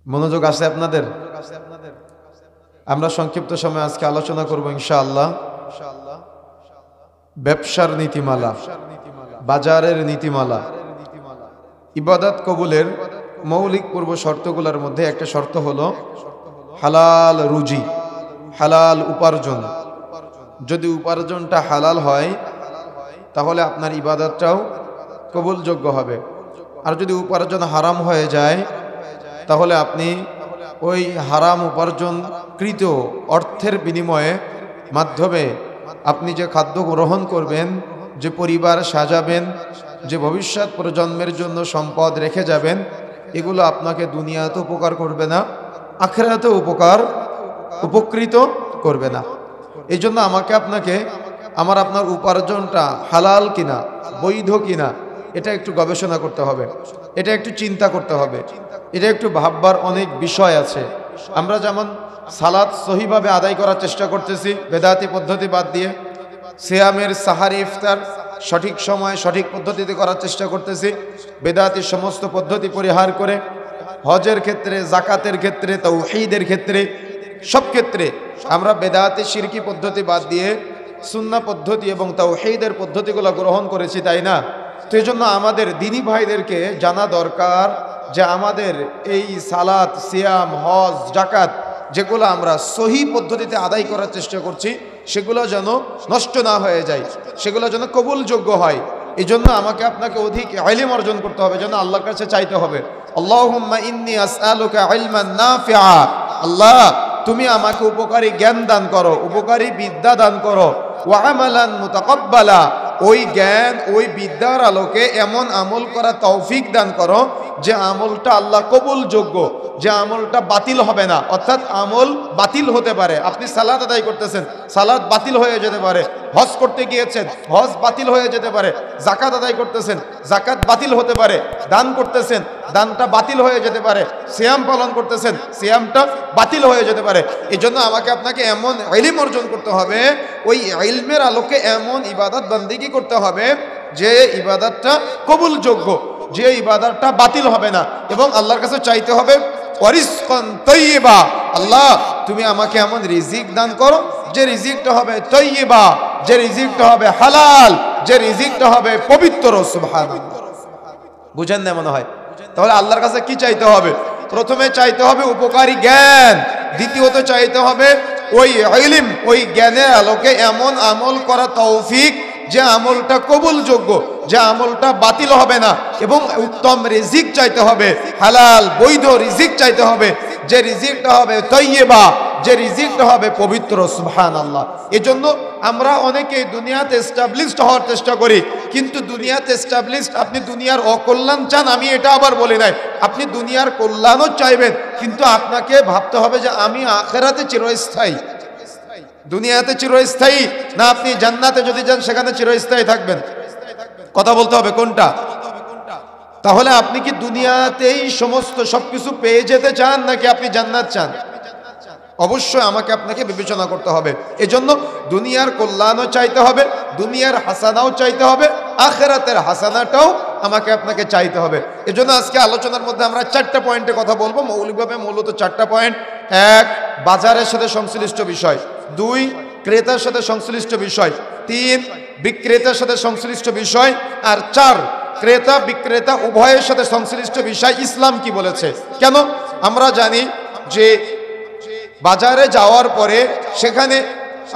মনোযোগ আছে আপনাদের? আমরা সংক্ষিপ্ত সময় আজকে আলোচনা করব ইনশাআল্লাহ ব্যবসার নীতিমালা, বাজারের নীতিমালা। ইবাদত কবুলের মৌলিক পূর্ব শর্তগুলোর মধ্যে একটা শর্ত হলো হালাল রুজি, হালাল উপার্জন। যদি উপার্জনটা হালাল হয় তাহলে আপনার ইবাদতটাও কবুলযোগ্য হবে। আর যদি উপার্জন হারাম হয়ে যায় তাহলে আপনি ওই হারাম উপার্জনকৃত অর্থের বিনিময়ে মাধ্যমে আপনি যে খাদ্য গ্রহণ করবেন, যে পরিবার সাজাবেন, যে ভবিষ্যৎ প্রজন্মের জন্য সম্পদ রেখে যাবেন, এগুলো আপনাকে দুনিয়াতে উপকার করবে না, আখিরাতে উপকৃত করবে না। এই জন্য আমাকে আপনাকে আপনার উপার্জনটা হালাল কিনা, বৈধ কিনা, এটা একটু গবেষণা করতে হবে, এটা একটু চিন্তা করতে হবে, এটা একটু ভাববার অনেক বিষয় আছে। আমরা যেমন সালাত সহিভাবে আদায় করার চেষ্টা করতেছি বেদাতি পদ্ধতি বাদ দিয়ে, সিয়ামের সাহারি ইফতার সঠিক সময় সঠিক পদ্ধতিতে করার চেষ্টা করতেছি বেদাতি সমস্ত পদ্ধতি পরিহার করে, হজের ক্ষেত্রে, জাকাতের ক্ষেত্রে, তাওহীদের ক্ষেত্রে, সব ক্ষেত্রে আমরা বেদাতি শিরকি পদ্ধতি বাদ দিয়ে সুন্নাহ পদ্ধতি এবং তাওহীদের পদ্ধতিগুলো গ্রহণ করেছি, তাই না? তো এই জন্য আমাদের দিনী ভাইদেরকে জানা দরকার যে আমাদের এই সালাত, সিয়াম, হজ, জাকাত যেগুলো আমরা সহি পদ্ধতিতে আদায় করার চেষ্টা করছি সেগুলো যেন নষ্ট না হয়ে যায়, সেগুলো যেন কবুলযোগ্য হয়। এই জন্য আমাকে আপনাকে অধিক ইলম অর্জন করতে হবে, যেন আল্লাহর কাছে চাইতে হবে, আল্লাহুম্মা ইন্নী আসআলুকা ইলমান নাফিআ। আল্লাহ, তুমি আমাকে উপকারী জ্ঞান দান করো, উপকারী বিদ্যা দান করো, ওয়া আমালান মুতাকাব্বালা, ওই জ্ঞান ওই বিদ্যার আলোকে এমন আমল করা তৌফিক দান করো যে আমলটা আল্লাহ কবুলযোগ্য, যে আমলটা বাতিল হবে না। অর্থাৎ আমল বাতিল হতে পারে, আপনি সালাত আদায় করতেছেন, সালাত বাতিল হয়ে যেতে পারে, হজ করতে গিয়েছেন, হজ বাতিল হয়ে যেতে পারে, জাকাত আদায় করতেছেন, জাকাত বাতিল হতে পারে, দান করতেছেন, দানটা বাতিল হয়ে যেতে পারে, সিয়াম পালন করতেছেন, সিয়ামটা বাতিল হয়ে যেতে পারে। এই জন্য আমাকে আপনাকে এমন ইলম অর্জন করতে হবে, ওই ইলমের আলোকে এমন ইবাদত বান্দিগি করতে হবে যে ইবাদতটা কবুলযোগ্য, যে ইবাদতটা বাতিল হবে না, এবং আল্লাহর কাছে চাইতে হবে ওয়ারিজকান তাইয়্যিবা। আল্লাহ, তুমি আমাকে এমন রিজিক দান করো যে রিজিকটা হবে তাইয়্যিবা, যে রিজিকটা হবে হালাল, যে রিজিকটা হবে পবিত্র। সুবহানাল্লাহ, বুঝেন না মনে হয়? তাহলে আল্লাহর কাছে কি চাইতে হবে? প্রথমে চাইতে হবে উপকারী জ্ঞান, দ্বিতীয়ত চাইতে হবে ওই ইলম, ওই জ্ঞানের আলোকে এমন আমল করা তৌফিক যে আমলটা কবুলযোগ্য, যে আমলটা বাতিল হবে না, এবং উত্তম রিজিক চাইতে হবে, হালাল বৈধ রিজিক চাইতে হবে, যে রিজিকটা হবে তাইয়্যিবা, যে রিজিকটা হবে পবিত্র। সুবহানাল্লাহ। এজন্য আমরা অনেকে দুনিয়াতে এস্টাবলিশড হওয়ার চেষ্টা করি, কিন্তু দুনিয়াতে এস্টাবলিশড, আপনি দুনিয়ার অকল্যাণ চান, আমি এটা আবার বলি নাই, আপনি দুনিয়ার কল্যাণও চাইবেন, কিন্তু আপনাকে ভাবতে হবে যে আমি আখিরাতে চিরস্থায়ী, দুনিয়াতে চিরস্থায়ী না আপনি জান্নাতে যদি যান সেখানে চিরস্থায়ী থাকবেন। কথা বলতে হবে কোনটা? তাহলে আপনি কি দুনিয়াতেই সমস্ত সবকিছু পেয়ে যেতে চান নাকি আপনি জান্নাত চান? অবশ্যই আমাকে আপনাকে বিবেচনা করতে হবে। এজন্য দুনিয়ার কল্যাণও চাইতে হবে, দুনিয়ার হাসানাও চাইতে হবে, আখিরাতের হাসানাটাও আমাকে আপনাকে চাইতে হবে। এজন্য আজকে আলোচনার মধ্যে আমরা 4টা পয়েন্টে কথা বলবো, মৌলিকভাবে মূলত 4টা পয়েন্ট। 1, বাজারের সাথে সংশ্লিষ্ট বিষয়। 2, ক্রেতার সাথে সংশ্লিষ্ট বিষয়। 3, বিক্রেতার সাথে সংশ্লিষ্ট বিষয়। আর 4, ক্রেতা বিক্রেতা উভয়ের সাথে সংশ্লিষ্ট বিষয়, ইসলাম কি বলেছে। কেন? আমরা জানি যে বাজারে যাওয়ার পরে সেখানে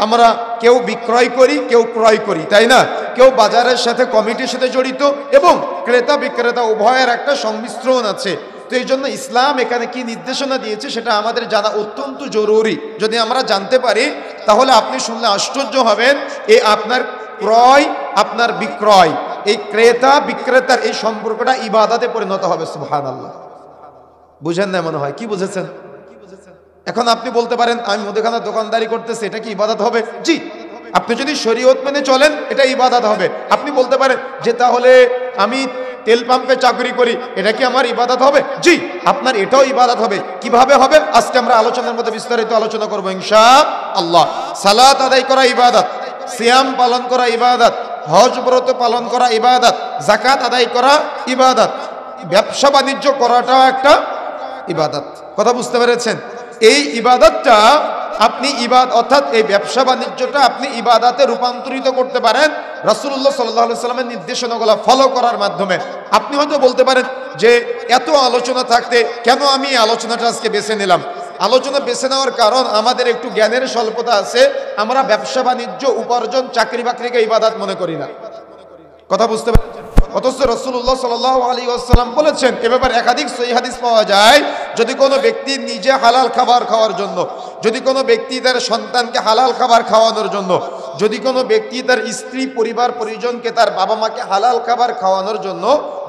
আমরা কেউ বিক্রয় করি, কেউ ক্রয় করি, তাই না? কেউ বাজারের সাথে কমিটির সাথে জড়িত, এবং ক্রেতা বিক্রেতা উভয়ের একটা সংমিশ্রণ আছে। তো এই জন্য ইসলাম এখানে কি নির্দেশনা দিয়েছে সেটা আমাদের জানা অত্যন্ত জরুরি। যদি আমরা জানতে পারি তাহলে আপনি শুনলে আশ্চর্য হবেন, এই আপনার ক্রয়, আপনার বিক্রয়, এই ক্রেতা বিক্রেতার এই সম্পর্কটা ইবাদতে পরিণত হবে। সুবহানাল্লাহ, বুঝেন না মনে হয়? কি বুঝেছেন? এখন আপনি বলতে পারেন আমি মুদিখানার দোকানদারি করতেছি, এটা কি ইবাদত হবে? জি, আপনি যদি শরীয়ত মেনে চলেন এটা ইবাদত হবে। আপনি বলতে পারেন যে তাহলে আমি তেল পাম্পে চাকরি করি, এটা কি আমার ইবাদত হবে? জি, আপনার এটাও ইবাদত হবে। কিভাবে হবে আজকে আমরা আলোচনার মধ্যে বিস্তারিত আলোচনা করবো ইনশাআল্লাহ। সালাত আদায় করা ইবাদত, সিয়াম পালন করা ইবাদত, হজ ব্রত পালন করা ইবাদত, যাকাত আদায় করা ইবাদত, ব্যবসা বাণিজ্য করাটাও একটা ইবাদত। কথা বুঝতে পেরেছেন? এই ইবাদতটা আপনি অর্থাৎ এই ব্যবসা বাণিজ্যটা আপনি ইবাদতে রূপান্তরিত করতে পারেন রাসূলুল্লাহ সাল্লাল্লাহু আলাইহি সাল্লামের নির্দেশনাগুলো ফলো করার মাধ্যমে। আপনি হয়তো বলতে পারেন যে এত আলোচনা থাকতে কেন আমি এই আলোচনাটা আজকে বেছে নিলাম? আলোচনা বেছে নেওয়ার কারণ আমাদের একটু জ্ঞানের স্বল্পতা আছে। আমরা ব্যবসা বাণিজ্য, উপার্জন, চাকরি বাকরিকে ইবাদত মনে করি না। কথা বুঝতে পারছেন? অথচ রাসূলুল্লাহ সাল্লাল্লাহু আলাইহি ওয়াসাল্লাম বলেছেন, এ ব্যাপারে একাধিক সহিহ হাদিস পাওয়া যায়, যদি কোনো ব্যক্তি নিজে হালাল খাবার খাওয়ার জন্য, যদি কোনো ব্যক্তি তার সন্তানকে হালাল খাবার খাওয়ানোর জন্য, যদি কোনো ব্যক্তি তার স্ত্রী, পরিবার পরিজনকে, তার বাবা মাকে হালাল খাবার খাওয়ানোর জন্য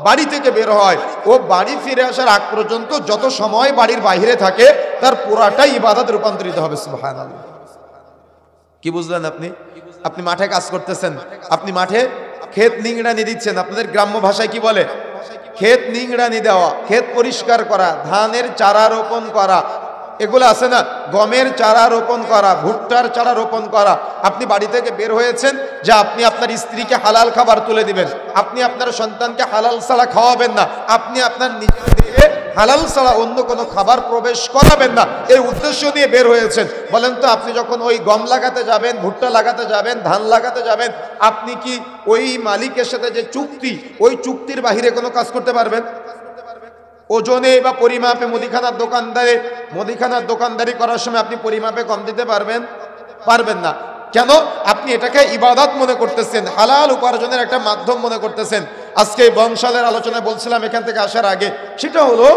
বাড়ি থেকে বের হয়, ও বাড়ি ফিরে আসার আগ পর্যন্ত যত সময় বাড়ির বাইরে থাকে তার পুরাটাই ইবাদত রূপান্তরিত হবে। সুবহানাল্লাহ। কি বুঝলেন আপনি? আপনি মাঠে কাজ করতেছেন, আপনি মাঠে ক্ষেত নিংড়ানি দিচ্ছেন। আপনাদের গ্রাম্য ভাষায় কি বলে? ক্ষেত নিংড়ানি দেওয়া, ক্ষেত পরিষ্কার করা, ধানের চারা রোপণ করা, এগুলো আছে না? গমের চারা রোপণ করা, ভুট্টার চারা রোপণ করা। আপনি বাড়ি থেকে বের হয়েছেন যে আপনি আপনার স্ত্রীকে হালাল খাবার তুলে দিবেন, আপনি আপনার সন্তানকে হালাল ছাড়া খাওয়াবেন না, আপনি আপনার নিজের দেহে হালাল ছাড়া অন্য কোনো খাবার প্রবেশ করাবেন না, এই উদ্দেশ্য নিয়ে বের হয়েছেন। বলেন তো, আপনি যখন ওই গম লাগাতে যাবেন, ভুট্টা লাগাতে যাবেন, ধান লাগাতে যাবেন, আপনি কি ওই মালিকের সাথে যে চুক্তি, ওই চুক্তির বাহিরে কোনো কাজ করতে পারবেন? ওজনে বা পরিমাপে মুদিখানার দোকানদারি করার সময় আপনি পরিমাপে কম দিতে পারবেন? পারবেন না। কেন? আপনি এটাকে ইবাদত মনে করতেছেন, হালাল উপার্জনের একটা মাধ্যম মনে করতেছেন। আজকে বংশালের আলোচনায় বলছিলাম এখান থেকে আসার আগে, সেটা হলো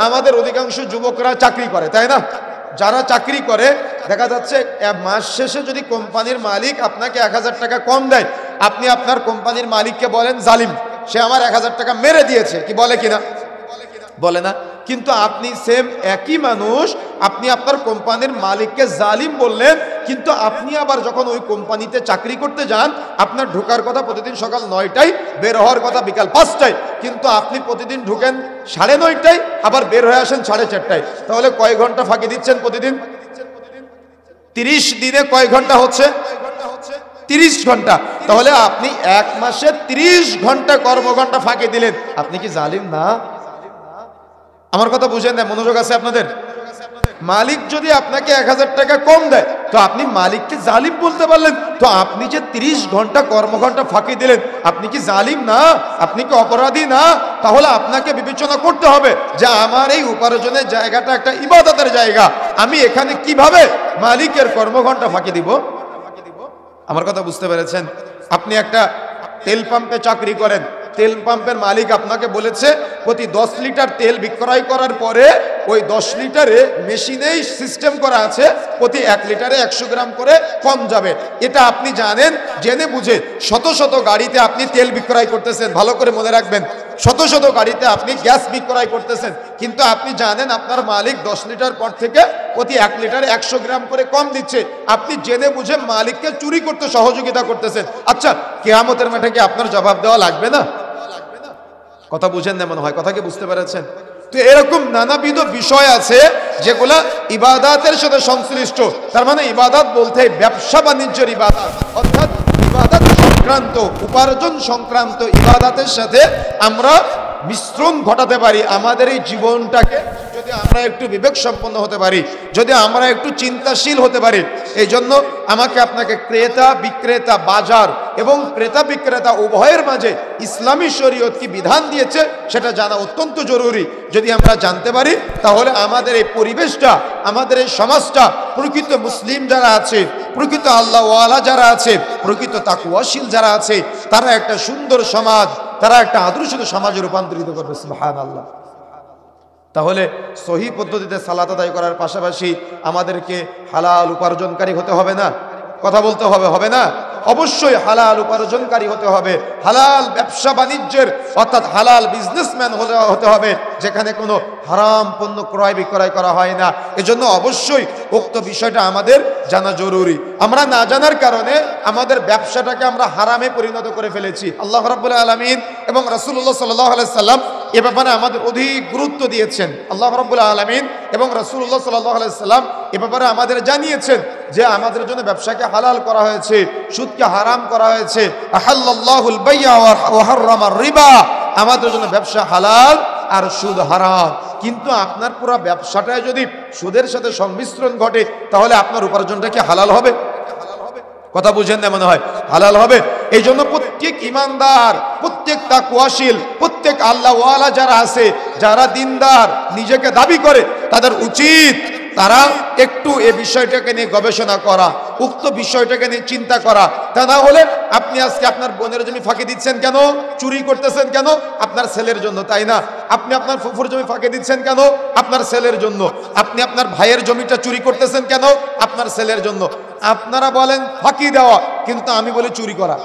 আমাদের অধিকাংশ যুবকরা চাকরি করে, তাই না? যারা চাকরি করে, দেখা যাচ্ছে মাস শেষে যদি কোম্পানির মালিক আপনাকে 1000 টাকা কম দেয়, আপনি আপনার কোম্পানির মালিককে বলেন জালিম, সে আমার 1000 টাকা মেরে দিয়েছে। কি বলে কিনা? বলে না? কিন্তু আপনি সেম একই মানুষ, আপনি আপনার কোম্পানির মালিককে জালিম বললেন, কিন্তু আপনি আবার যখন ওই কোম্পানিতে চাকরি করতে যান, আপনার ঢোকার কথা প্রতিদিন সকাল 9টায়, বের হওয়ার কথা বিকাল 5টায়, কিন্তু আপনি প্রতিদিন ঢুকেন 9:30টায়, আবার বের হয়ে আসেন 4:30টায়। তাহলে কয় ঘন্টা ফাঁকি দিচ্ছেন প্রতিদিন? 30 দিনে কয় ঘন্টা হচ্ছে? 30 ঘন্টা। তাহলে আপনি এক মাসে 30 ঘন্টা কর্মঘন্টা ফাঁকি দিলেন। আপনি কি জালিম না? আমার কথা বুঝেন না? মনোযোগ আছে আপনাদের? মালিক যদি আপনাকে 1000 টাকা কম দেয়, তো আপনি মালিককে জালিম বলতে পারলেন, তো আপনি যে 30 ঘন্টা কর্মঘন্টা ফাঁকি দিলেন, আপনি কি জালিম না? আপনি কি অপরাধী না? তাহলে আপনাকে বিবেচনা করতে হবে যে আমার এই উপার্জনের জায়গাটা একটা ইবাদতের জায়গা, আমি এখানে কিভাবে মালিকের কর্মঘন্টা ফাঁকি দিব? আমার কথা বুঝতে পেরেছেন? আপনি একটা তেল পাম্পে চাকরি করেন, তেল পাম্পের মালিক আপনাকে বলেছে প্রতি 10 লিটার তেল বিক্রয় করার পরে ওই 10 লিটারে মেশিনেই সিস্টেম করা আছে প্রতি 1 লিটারে 100 গ্রাম করে কম যাবে। এটা আপনি জানেন, জেনে বুঝে শত শত গাড়িতে আপনি তেল বিক্রয় করতেছেন। ভালো করে মনে রাখবেন, শত শত গাড়িতে আপনি গ্যাস বিক্রয় করতেছেন, কিন্তু আপনি জানেন আপনার মালিক 10 লিটার পর থেকে প্রতি 1 লিটারে 100 গ্রাম করে কম দিচ্ছে। আপনি জেনে বুঝে মালিককে চুরি করতে সহযোগিতা করতেছেন। আচ্ছা, কিয়ামতের মাঠে কি আপনার জবাব দেওয়া লাগবে না? কথা বুঝেন না মনে হয়? কথা কি বুঝতে পেরেছেন? তো এরকম নানাবিধ বিষয় আছে যেগুলা ইবাদতের সাথে সংশ্লিষ্ট। তার মানে ইবাদত বলতে ব্যবসা বাণিজ্যের ইবাদত, অর্থাৎ ইবাদত সংক্রান্ত, উপার্জন সংক্রান্ত ইবাদতের সাথে আমরা মিশ্রণ ঘটাতে পারি। আমাদের এই জীবনটাকে যদি আমরা একটু বিবেক সম্পন্ন হতে পারি, যদি আমরা একটু চিন্তাশীল হতে পারি, এই জন্য আমাকে আপনাকে ক্রেতা বিক্রেতা, বাজার এবং ক্রেতা বিক্রেতা উভয়ের মাঝে ইসলামী শরীয়ত কি বিধান দিয়েছে সেটা জানা অত্যন্ত জরুরি। যদি আমরা জানতে পারি, তাহলে আমাদের এই পরিবেশটা, আমাদের এই সমাজটা, প্রকৃত মুসলিম যারা আছে, প্রকৃত আল্লাহওয়ালা যারা আছে, প্রকৃত তাকওয়াশীল যারা আছে, তারা একটা সুন্দর সমাজ, তারা একটা আদর্শ সমাজে রূপান্তরিত করবে। সুবহানাল্লাহ। তাহলে সহি পদ্ধতিতে সালাত আদায় করার পাশাপাশি আমাদেরকে হালাল উপার্জনকারী হতে হবে না? কথা বলতে হবে, হবে না? অবশ্যই হালাল উপার্জনকারী হতে হবে, হালাল ব্যবসা বাণিজ্যের অর্থাৎ হালাল বিজনেসম্যান হতে হবে, যেখানে কোনো হারাম পণ্য ক্রয় বিক্রয় করা হয় না। এজন্য অবশ্যই উক্ত বিষয়টা আমাদের জানা জরুরি। আমরা না জানার কারণে আমাদের ব্যবসাটাকে আমরা হারামে পরিণত করে ফেলেছি। আল্লাহ রাব্বুল আলামিন এবং রাসূলুল্লাহ সাল্লাল্লাহু আলাইহি সাল্লাম এ ব্যাপারে আমাদের অধিক গুরুত্ব দিয়েছেন। আল্লাহ রাব্বুল আলামিন এবং রাসূলুল্লাহ সাল্লাল্লাহু আলাইহি সাল্লাম এ ব্যাপারে আমাদের জানিয়েছেন যে আমাদের জন্য ব্যবসাকে হালাল করা হয়েছে, সুদকে হারাম করা হয়েছে। আহাল্লাল্লাহুল বাই'a ওয়া হাররামার রিবা, আমাদের জন্য ব্যবসা হালাল আর সুদ হারাম। কিন্তু আপনার পুরো ব্যবসাটায় যদি সুদের সাথে সংমিশ্রণ ঘটে তাহলে আপনার উপার্জনটা কি হালাল হবে? কথা বুঝেন না মনে হয়? হালাল হবে। এই জন্য প্রত্যেক ইমানদার, প্রত্যেক তাকওয়াশীল, প্রত্যেক আল্লাহওয়ালা যারা আছে, যারা দিনদার নিজেকে দাবি করে, তাদের উচিত তারা একটু এই বিষয়টাকে নিয়ে গবেষণা করা, উক্ত বিষয়টাকে নিয়ে চিন্তা করা। তা না হলে আপনি আজকে আপনার বোনের জমি ফাঁকি দিচ্ছেন কেন? চুরি করতেছেন কেন? আপনার ছেলের জন্য, তাই না? আপনি আপনার ফুফুর জমি ফাঁকি দিচ্ছেন কেন? আপনার ছেলের জন্য। আপনি আপনার ভাইয়ের জমিটা চুরি করতেছেন কেন? আপনার ছেলের জন্য। আপনারা বলেন ফাঁকি দেওয়া, কিন্তু আমি বলি চুরি করা।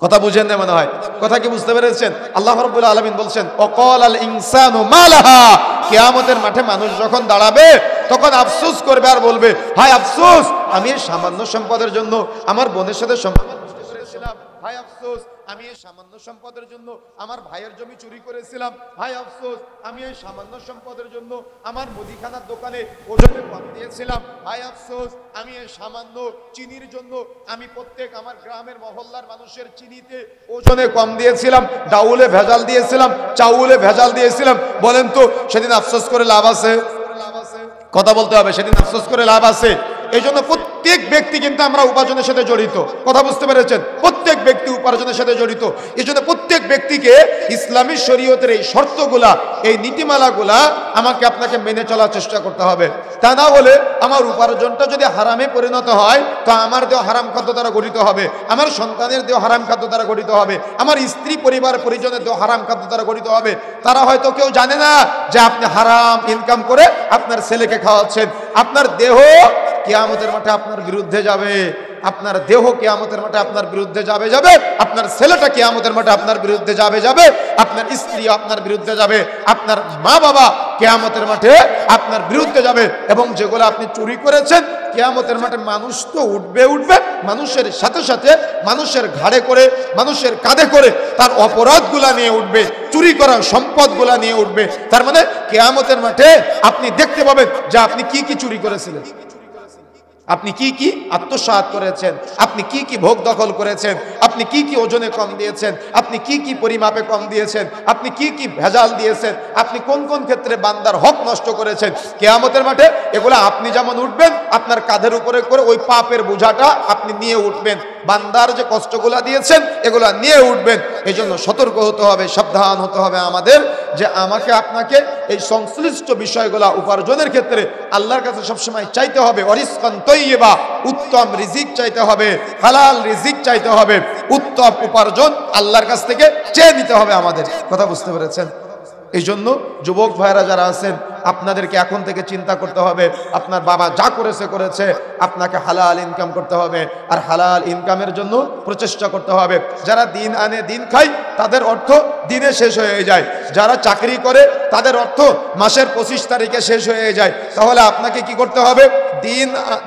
কথা বুঝেন না মনে হয়? কথা কি বুঝতে পেরেছেন? আল্লাহ রাব্বুল আলামিন বলছেন ওয়াকাল আল ইনসানু মালাহা, কিয়ামতের মাঠে মানুষ যখন দাঁড়াবে তখন আফসোস করবে আর বলবে, হায় আফসোস, আমি এই সামান্য সম্পদের জন্য আমার বোনের সাথে সম্পর্ক করেছিলাম, হায় আফসোস, আমি এই সামান্য সম্পদের জন্য আমার ভাইয়ের জমি চুরি করেছিলাম, হায় আফসোস, আমি এই সামান্য সম্পদের জন্য আমার মুদিখানার দোকানে ওজনে কম দিয়েছিলাম, হায় আফসোস, আমি এই সামান্য চিনির জন্য আমি প্রত্যেক আমার গ্রামের মহল্লার মানুষের চিনিতে ওজনে কম দিয়েছিলাম, ডাউলে ভেজাল দিয়েছিলাম, চাউলে ভেজাল দিয়েছিলাম। বলেন তো সেদিন আফসোস করে লাভ আছে? কথা বলতে হবে, সেদিন আফসোস করে লাভ আছে? এই জন্য প্রত্যেক ব্যক্তি কিন্তু আমরা উপার্জনের সাথে জড়িত। কথা বুঝতে পেরেছেন? প্রত্যেক ব্যক্তি উপার্জনের সাথে জড়িত। এই জন্য প্রত্যেক ব্যক্তিকে ইসলামী শরীয়তের এই শর্তগুলা, এই নীতিমালাগুলা আমাকে আপনাকে মেনে চলার চেষ্টা করতে হবে। তা না হলে আমার উপার্জনটা যদি হারামে পরিণত হয়, তো আমার দেহ হারাম খাদ্য দ্বারা গঠিত হবে, আমার সন্তানের দেহ হারাম খাদ্য দ্বারা গঠিত হবে, আমার স্ত্রী পরিবার পরিজনের দেহ হারাম খাদ্য দ্বারা গঠিত হবে। তারা হয়তো কেউ জানে না যে আপনি হারাম ইনকাম করে আপনার ছেলেকে খাওয়াচ্ছেন। আপনার দেহ কিয়ামতের মাঠে আপনার বিরুদ্ধে যাবে, আপনার দেহ কিয়ামতের মাঠে আপনার বিরুদ্ধে যাবে, আপনার ছেলেটা কিয়ামতের মাঠে আপনার বিরুদ্ধে যাবে, আপনার স্ত্রী আপনার বিরুদ্ধে যাবে, আপনার মা বাবা কিয়ামতের মাঠে আপনার বিরুদ্ধে যাবে। এবং যেগুলো আপনি চুরি করেছেন, কিয়ামতের মাঠে মানুষ তো উঠবে, মানুষের সাথে সাথে মানুষের ঘাড়ে করে, মানুষের কাঁধে করে তার অপরাধগুলা নিয়ে উঠবে, চুরি করা সম্পদগুলা নিয়ে উঠবে। তার মানে কিয়ামতের মাঠে আপনি দেখতে পাবেন যে আপনি কি কি চুরি করেছিলেন, আপনি কি কি আত্মসাৎ করেছেন, আপনি কি কি ভোগ দখল করেছেন, আপনি কি কি ওজনে কম দিয়েছেন, আপনি কি কি পরিমাপে কম দিয়েছেন, আপনি কি কি ভেজাল দিয়েছেন, আপনি কোন কোন ক্ষেত্রে বান্দার হক নষ্ট করেছেন। কিয়ামতের মাঠে এগুলো আপনি যেমন উঠবেন, আপনার কাঁধের উপরে করে ওই পাপের বোঝাটা আপনি নিয়ে উঠবেন। বান্দার যে কষ্টগুলা দিয়েছেন এগুলা নিয়ে উঠবেন। এই জন্য সতর্ক হতে হবে, সাবধান হতে হবে আমাদের, যে আমাকে আপনাকে এই সংশ্লিষ্ট বিষয়গুলা উপার্জনের ক্ষেত্রে আল্লাহর কাছে সবসময় চাইতে হবে অরিজকান তয়্যিবা, উত্তম রিজিক চাইতে হবে, হালাল রিজিক চাইতে হবে, উত্তম উপার্জন আল্লাহর কাছ থেকে চেয়ে নিতে হবে আমাদের। কথা বুঝতে পেরেছেন? এই জন্য যুবক ভাইরা যারা আছেন, আপনাদেরকে এখন থেকে চিন্তা করতে হবে, আপনার বাবা যা করেছে আপনাকে হালাল ইনকাম করতে হবে, আর হালাল ইনকামের জন্য প্রচেষ্টা করতে হবে। যারা দিন আনে দিন খায় তাদের অর্থ দিনে শেষ হয়ে যায়, যারা চাকরি করে তাদের অর্থ মাসের 25 তারিখে শেষ হয়ে যায়। তাহলে আপনাকে কি করতে হবে?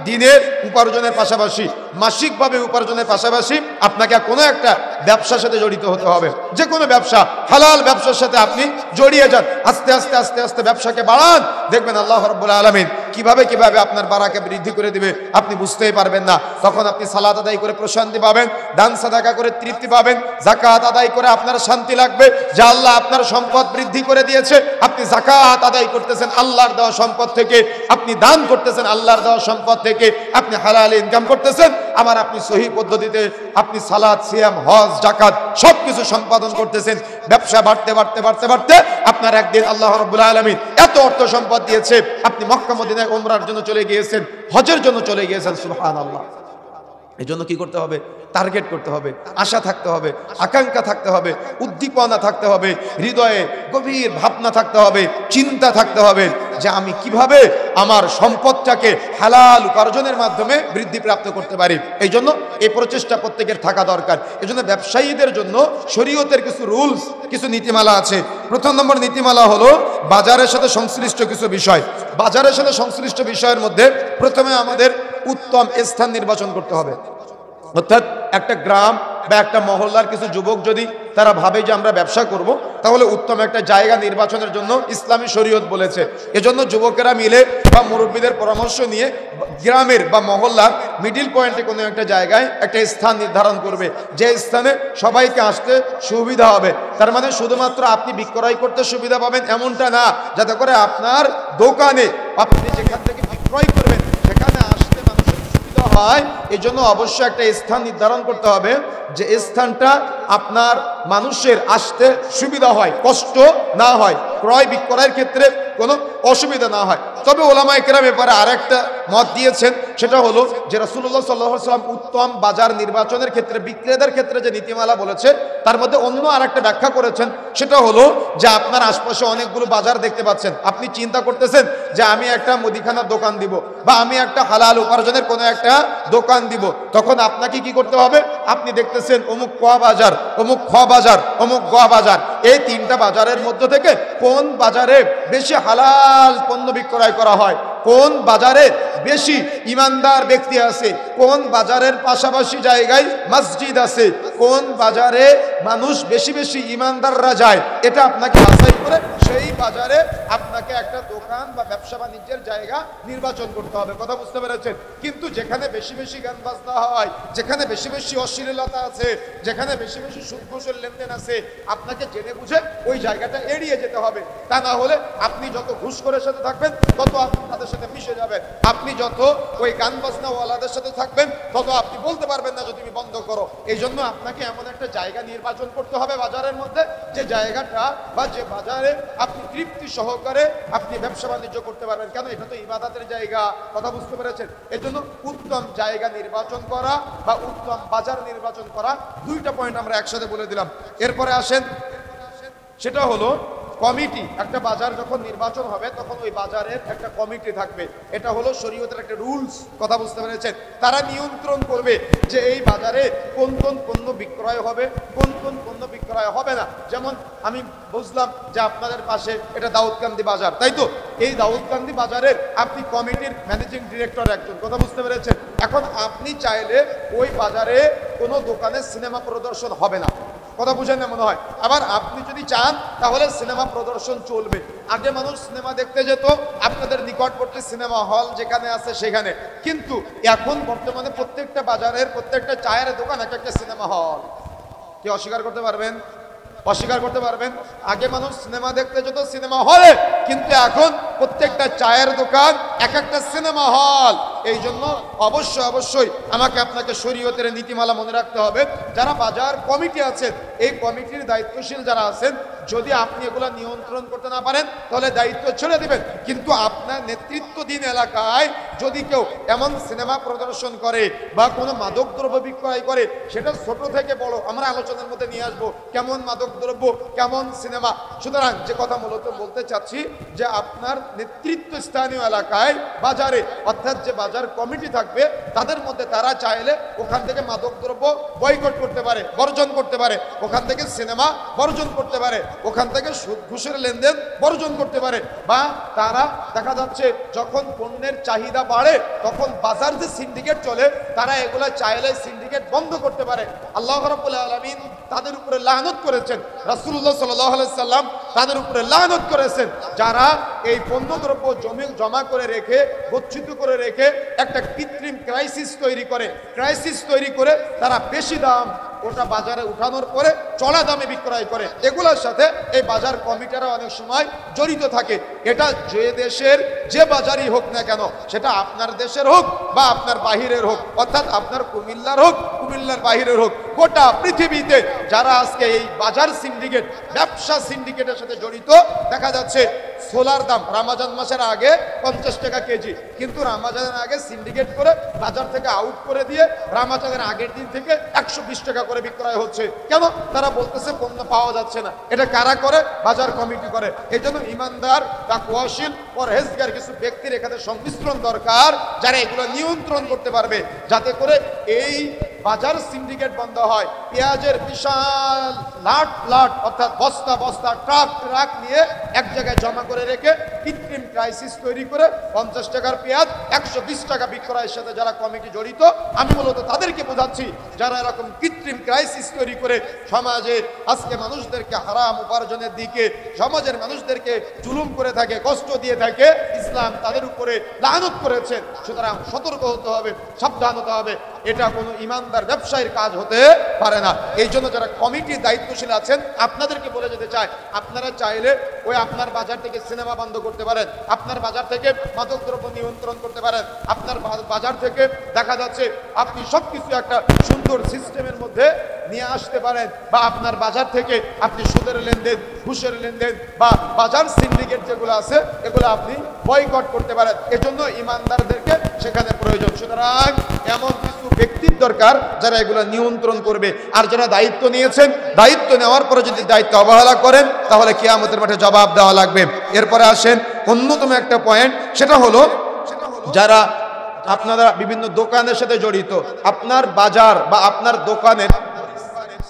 দিনের উপার্জনের পাশাপাশি, মাসিকভাবে উপার্জনের পাশাপাশি আপনাকে কোনো একটা ব্যবসার সাথে জড়িত হতে হবে। যে কোনো ব্যবসা, হালাল ব্যবসার সাথে আপনি জড়িয়ে যান। আস্তে আস্তে আস্তে আস্তে ব্যবসাকে বাড়ান, দেখবেন আল্লাহ রাব্বুল আলামিন কিভাবে আপনার বারাকে বৃদ্ধি করে দিবে আপনি বুঝতেই পারবেন না। তখন আপনি সালাত আদায় করে প্রশান্তি পাবেন, দান সাদাকা করে তৃপ্তি পাবেন, যাকাত আদায় করে আপনার শান্তি লাগবে যে আল্লাহ আপনার সম্পদ বৃদ্ধি করে দিয়েছে। আপনি যাকাত আদায় করতেছেন আল্লাহর দেওয়া সম্পদ থেকে, আপনি দান করতেছেন আল্লাহর দেওয়া সম্পদ থেকে, আপনি হালাল ইনকাম করতেছেন, আবার আপনি সহি পদ্ধতিতে আপনি সালাত, সিয়াম, হজ, যাকাত সবকিছু সম্পাদন করতেছেন। ব্যবসা বাড়তে বাড়তে বাড়তে বাড়তে আপনার একদিন আল্লাহ রাব্বুল আলামিন এত অর্থ সম্পদ দিয়েছে, আপনি মক্কা মদিনায় উমরার জন্য চলে গিয়েছেন, হজের জন্য চলে গিয়েছেন। সুবহানাল্লাহ। এই জন্য কি করতে হবে? টার্গেট করতে হবে, আশা থাকতে হবে, আকাঙ্ক্ষা থাকতে হবে, উদ্দীপনা থাকতে হবে, হৃদয়ে গভীর ভাবনা থাকতে হবে, চিন্তা থাকতে হবে যে আমি কিভাবে আমার সম্পদটাকে হালাল উপার্জনের মাধ্যমে বৃদ্ধি প্রাপ্ত করতে পারি। এই জন্য এই প্রচেষ্টা প্রত্যেকের থাকা দরকার। এই জন্য ব্যবসায়ীদের জন্য শরীয়তের কিছু রুলস, কিছু নীতিমালা আছে। প্রথম নম্বর নীতিমালা হলো বাজারের সাথে সংশ্লিষ্ট কিছু বিষয়। বাজারের সাথে সংশ্লিষ্ট বিষয়ের মধ্যে প্রথমে আমাদের উত্তম স্থান নির্বাচন করতে হবে। অর্থাৎ একটা গ্রাম বা একটা মহল্লার কিছু যুবক যদি তারা ভাবে যে আমরা ব্যবসা করব, তাহলে উত্তম একটা জায়গা নির্বাচনের জন্য ইসলামী শরীয়ত বলেছে। এজন্য যুবকেরা মিলে বা মুরব্বীদের পরামর্শ নিয়ে গ্রামের বা মহল্লার মিডিল পয়েন্টে কোনো একটা জায়গায় একটা স্থান নির্ধারণ করবে, যে স্থানে সবাইকে আসতে সুবিধা হবে। তার মানে শুধুমাত্র আপনি বিক্রয় করতে সুবিধা পাবেন এমনটা না, যাতে করে আপনার দোকানে আপনি যেখান থেকে বিক্রয় করবেন সেখানে আসতে মানুষের সুবিধা হয়। এই জন্য অবশ্যই একটা স্থান নির্ধারণ করতে হবে, যে স্থানটা আপনার মানুষের আসতে সুবিধা হয়, কষ্ট না হয়, ক্রয় বিক্রয়ের ক্ষেত্রে কোনো অসুবিধা না হয়। তবে ওলামায়ে কেরাম ব্যাপারে আরেকটা মত দিয়েছেন, সেটা হলো যে রাসূলুল্লাহ সাল্লাল্লাহু আলাইহি ওয়াসাল্লাম উত্তম বাজার নির্বাচনের ক্ষেত্রে বিক্রেতার ক্ষেত্রে যে নীতিমালা বলেছে তার মধ্যে অন্য আরেকটা ব্যাখ্যা করেছেন। সেটা হলো যে আপনার আশপাশে অনেকগুলো বাজার দেখতে পাচ্ছেন, আপনি চিন্তা করতেছেন যে আমি একটা মুদিখানার দোকান দিব বা আমি একটা হালাল উপার্জনের কোনো একটা দোকান দিব, তখন আপনাকে কি করতে হবে? আপনি দেখতেছেন অমুক ক বাজার, অমুক খ বাজার, অমুক গ বাজার, এই তিনটা বাজারের মধ্য থেকে কোন বাজারে বেশি হালাল পণ্য বিক্রয় করা হয়, কোন বাজারে বেশি ইমানদার ব্যক্তি আছে, কোন বাজারের পাশাপাশি জায়গায় মসজিদ আছে, কোন বাজারে মানুষ বেশি বেশি ইমানদাররা যায়, এটা আপনাকে বাছাই করে সেই বাজারে আপনাকে একটা দোকান বা ব্যবসা বাণিজ্যের জায়গা নির্বাচন করতে হবে। কথা বুঝতে পেরেছেন? কিন্তু যেখানে বেশি বেশি গান বাজনা হয়, যেখানে বেশি বেশি অশ্লীলতা আছে, যেখানে বেশি বেশি সুদ ঘুষের লেনদেন আছে, আপনাকে জেনে বুঝে ওই জায়গাটা এড়িয়ে যেতে হবে। তা না হলে আপনি যত ঘুষখোরের সাথে থাকবেন তত আপনি তাদের সাথে মিশে যাবেন, আপনি যত ওই গান বাজনাওয়ালাদের সাথে থাকবেন তত আপনি বলতে পারবেন না যে তুমি বন্ধ করো। এই জন্য আপনাকে এমন একটা জায়গা নির্বাচন করতে হবে বাজারের মধ্যে, যে জায়গাটা বা যে বাজারে আপনি তৃপ্তি সহকারে আপনি ব্যবসা বাণিজ্য করতে পারবেন। কেন? এটা তো ইবাদতের জায়গা। কথা বুঝতে পেরেছেন? এই জন্য উত্তম জায়গা নির্বাচন করা বা উত্তম বাজার নির্বাচন করা, দুইটা পয়েন্ট আমরা একসাথে বলে দিলাম। এরপরে আসেন, সেটা হলো কমিটি। একটা বাজার যখন নির্বাচন হবে তখন ওই বাজারের একটা কমিটি থাকবে, এটা হলো শরীয়তের একটা রুলস। কথা বুঝতে পেরেছেন? তারা নিয়ন্ত্রণ করবে যে এই বাজারে কোন কোন পণ্য বিক্রয় হবে, কোন কোন পণ্য বিক্রয় হবে না। যেমন আমি বুঝলাম যে আপনাদের পাশে এটা দাউদকান্দি বাজার, তাই তো? এই দাউদকান্দি বাজারের আপনি কমিটির ম্যানেজিং ডিরেক্টর একজন। কথা বুঝতে পেরেছেন? এখন আপনি চাইলে ওই বাজারে কোনো দোকানে সিনেমা প্রদর্শন হবে না। কথা বুঝেন না মনে হয়? আবার আপনি যদি চান তাহলে সিনেমা প্রদর্শন চলবে। আগে মানুষ সিনেমা দেখতে যেত আপনাদের নিকটবর্তী সিনেমা হল যেখানে আছে সেখানে, কিন্তু এখন বর্তমানে প্রত্যেকটা বাজারের প্রত্যেকটা চায়ের দোকান এক একটা সিনেমা হল। কি অস্বীকার করতে পারবেন? অস্বীকার করতে পারবেন? আগে মানুষ সিনেমা দেখতে যেত সিনেমা হলে, কিন্তু এখন প্রত্যেকটা চায়ের দোকান এক একটা সিনেমা হল। এই জন্য অবশ্যই অবশ্যই আমাকে আপনাকে শরীয়তের নীতিমালা মনে রাখতে হবে। যারা বাজার কমিটি আছেন, এই কমিটির দায়িত্বশীল যারা আছেন, যদি আপনি এগুলো নিয়ন্ত্রণ করতে না পারেন তাহলে দায়িত্ব ছেড়ে দিবেন। কিন্তু আপনার নেতৃত্বাধীন এলাকায় যদি কেউ এমন সিনেমা প্রদর্শন করে বা কোনো মাদকদ্রব্য বিক্রয় করে, সেটা ছোট থেকে বড় আমরা আলোচনার মধ্যে নিয়ে আসবো, কেমন মাদকদ্রব্য, কেমন সিনেমা। সুতরাং যে কথা মূলত বলতে চাচ্ছি, যে আপনার নেতৃত্ব স্থানীয় এলাকায় বাজারে, অর্থাৎ যে বাজার কমিটি থাকবে তাদের মধ্যে তারা চাইলে ওখান থেকে মাদকদ্রব্য বয়কট করতে পারে, বর্জন করতে পারে, ওখান থেকে সিনেমা বর্জন করতে পারে, ওখান থেকে সুদ ঘুষের লেনদেন বর্জন করতে পারে। বা তারা দেখা যাচ্ছে যখন পণ্যের চাহিদা বাড়ে তখন বাজার যে সিন্ডিকেট চলে, তারা এগুলা চাইলে সিন্ডিকেট বন্ধ করতে পারে। আল্লাহ রাব্বুল আলামিন তাদের উপরে লানত করেছেন, রাসূলুল্লাহ সাল্লাল্লাহু আলাইহি সাল্লাম তাদের উপরে লানত করেছেন, যারা এই পণ্যদ্রব্য জমা করে রেখে, গচ্ছিত করে রেখে একটা কৃত্রিম ক্রাইসিস তৈরি করে তারা বেশি দাম ওটা বাজারে উঠানোর পরে চড়া দামে বিক্রয় করে। এগুলোর সাথে এই বাজার কমিটিরা অনেক সময় জড়িত থাকে। এটা যে দেশের যে বাজারই হোক না কেন, সেটা আপনার দেশের হোক বা আপনার বাহিরের হোক, অর্থাৎ আপনার কুমিল্লার হোক, কুমিল্লার বাহিরের হোক, গোটা পৃথিবীতে যারা আজকে এই বাজার সিন্ডিকেট, ব্যবসা সিন্ডিকেটের সাথে জড়িত, দেখা যাচ্ছে ছোলার দাম রমজান মাসের আগে 50 টাকা কেজি, কিন্তু রমজানের আগে সিন্ডিকেট করে বাজার থেকে আউট করে দিয়ে রমজানের আগের দিন থেকে 120 টাকা করে বিক্রয় হচ্ছে। কেন? তারা বলতেছে পণ্য পাওয়া যাচ্ছে না। এটা কারা করে? বাজার কমিটি করে। এই জন্য ইমানদার, তাকওয়াশীল, পরহেজগার কিছু ব্যক্তির এখানে সংমিশ্রণ দরকার, যারা এগুলো নিয়ন্ত্রণ করতে পারবে, যাতে করে এই বাজার সিন্ডিকেট বন্ধ হয়। পেঁয়াজের বিশাল লাট অর্থাৎ বস্তা বস্তা, ট্রাক নিয়ে এক জায়গায় জমা করে রেখে কৃত্রিম ক্রাইসিস তৈরি করে 50 টাকার পেঁয়াজ 120 টাকা বিক্রয়ের সাথে যারা কমিটি জড়িত, আমি মূলত তাদেরকে বোঝাচ্ছি যারা এরকম কৃত্রিম ক্রাইসিস তৈরি করে সমাজে আজকে মানুষদেরকে হারাম উপার্জনের দিকে, সমাজের মানুষদেরকে জুলুম করে থাকে, কষ্ট দিয়ে থাকে, ইসলাম তাদের উপরে লানত করেছে। সুতরাং সতর্ক হতে হবে, সাবধান হতে হবে। এটা কোনো ইমানদার ব্যবসায়ীর কাজ হতে পারে না। এই জন্য যারা কমিটির দায়িত্বশীল আছেন, আপনাদেরকে বলে যেতে চাই, আপনারা চাইলে ওই আপনার বাজার থেকে সিনেমা বন্ধ করতে পারেন, আপনার বাজার থেকে মাদকদ্রব্য নিয়ন্ত্রণ করতে পারেন, আপনার বাজার থেকে দেখা যাচ্ছে আপনি সবকিছু একটা সুন্দর সিস্টেমের মধ্যে নিয়ে আসতে পারেন, বা আপনার বাজার থেকে আপনি সুদের লেনদেন, ঘুষের লেনদেন বা বাজার সিন্ডিকেট যেগুলো আছে এগুলো আপনি বয়কট করতে পারেন। এজন্য ইমানদারদেরকে সেখানে প্রয়োজন। সুতরাং এমন কিছু ব্যক্তির দরকার যারা এগুলো নিয়ন্ত্রণ করবে। আর যারা দায়িত্ব নিয়েছেন, দায়িত্ব নেওয়ার পরে যদি দায়িত্ব অবহেলা করেন তাহলে কিয়ামতের মাঠে জবাব দেওয়া লাগবে। এরপরে আসেন অন্যতম একটা পয়েন্ট, সেটা হলো যারা আপনারা বিভিন্ন দোকানের সাথে জড়িত, আপনার বাজার বা আপনার দোকানের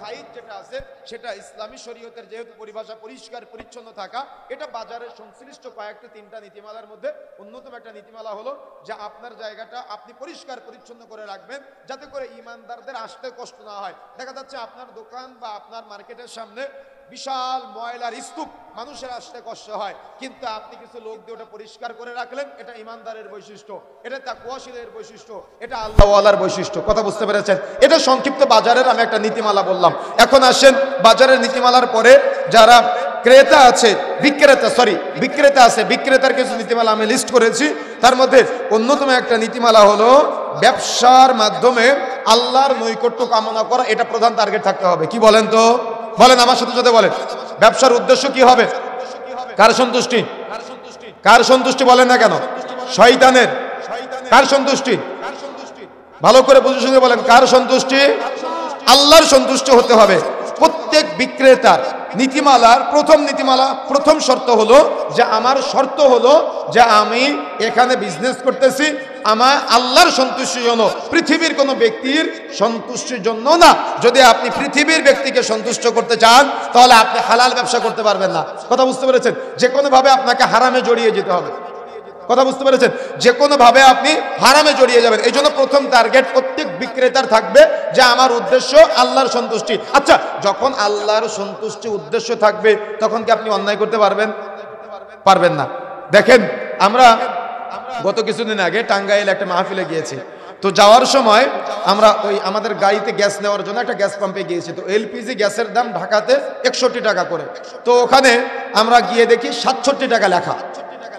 সাইজ যেটা আছে সেটা ইসলামী শরীয়তের যেহেতু পরিভাষা পরিষ্কার পরিচ্ছন্ন থাকা, এটা বাজারের সংশ্লিষ্ট কয়েকটা 3টা নীতিমালার মধ্যে অন্যতম একটা নীতিমালা হলো যে আপনার জায়গাটা আপনি পরিষ্কার পরিচ্ছন্ন করে রাখবেন, যাতে করে ইমানদারদের আসতে কষ্ট না হয়। দেখা যাচ্ছে আপনার দোকান বা আপনার মার্কেটের সামনে বিশাল ময়লার স্তূপ, মানুষের আসতে কষ্ট হয়, কিন্তু আপনি কিছু লোক দিয়ে ওটা পরিষ্কার করে রাখলেন। এটা ইমানদারের বৈশিষ্ট্য, এটা তাকওয়াশীলের বৈশিষ্ট্য, এটা আল্লাহওয়ালার বৈশিষ্ট্য। কথা বুঝতে পেরেছেন? এটা সংক্ষিপ্ত বাজারের আমি একটা নীতিমালা বললাম। এখন আসেন বাজারের নীতিমালার পরে যারা ক্রেতা আছে, বিক্রেতা আছে, বিক্রেতার কিছু নীতিমালা আমি লিস্ট করেছি। তার মধ্যে অন্যতম একটা নীতিমালা হলো ব্যবসার মাধ্যমে আল্লাহর নৈকট্য কামনা করা, এটা প্রধান টার্গেট থাকতে হবে। কি বলেন তো? বলেন আমার সাথে সাথে বলেন। ব্যবসার উদ্দেশ্য কি হবে? কার সন্তুষ্টি? কার সন্তুষ্টি বলেন না কেন? শয়তানের। কার সন্তুষ্টি? ভালো করে বুঝে শুনে বলেন, কার সন্তুষ্টি? আল্লাহর সন্তুষ্টি হতে হবে। প্রত্যেক বিক্রেতার নীতিমালার প্রথম শর্ত হলো যে আমার শর্ত হলো যে আমি এখানে বিজনেস করতেছি আমার আল্লাহর সন্তুষ্টির জন্য, পৃথিবীর কোনো ব্যক্তির সন্তুষ্টির জন্য না। যদি আপনি পৃথিবীর ব্যক্তিকে সন্তুষ্ট করতে চান তাহলে আপনি হালাল ব্যবসা করতে পারবেন না। কথা বুঝতে পেরেছেন? যে কোনো ভাবে আপনাকে হারামে জড়িয়ে যেতে হবে। কথা বুঝতে পেরেছেন? যে কোনো ভাবে আপনি হারামে জড়িয়ে যাবেন। এই জন্য প্রথম টার্গেট প্রত্যেক বিক্রেতার থাকবে যে আমার উদ্দেশ্য আল্লাহর সন্তুষ্টি। আচ্ছা, যখন আল্লাহর সন্তুষ্টি উদ্দেশ্য থাকবে তখন কি আপনি অন্যায় করতে পারবেন? পারবেন না। দেখেন, আমরা গত কিছুদিন আগে টাঙ্গাইল একটা মাহফিলে গিয়েছি। তো যাওয়ার সময় আমরা ওই আমাদের গাড়িতে গ্যাস নেওয়ার জন্য একটা গ্যাস পাম্পে গিয়েছি। তো এলপিজি গ্যাসের দাম ঢাকাতে 61 টাকা করে। তো ওখানে আমরা গিয়ে দেখি 67 টাকা লেখা।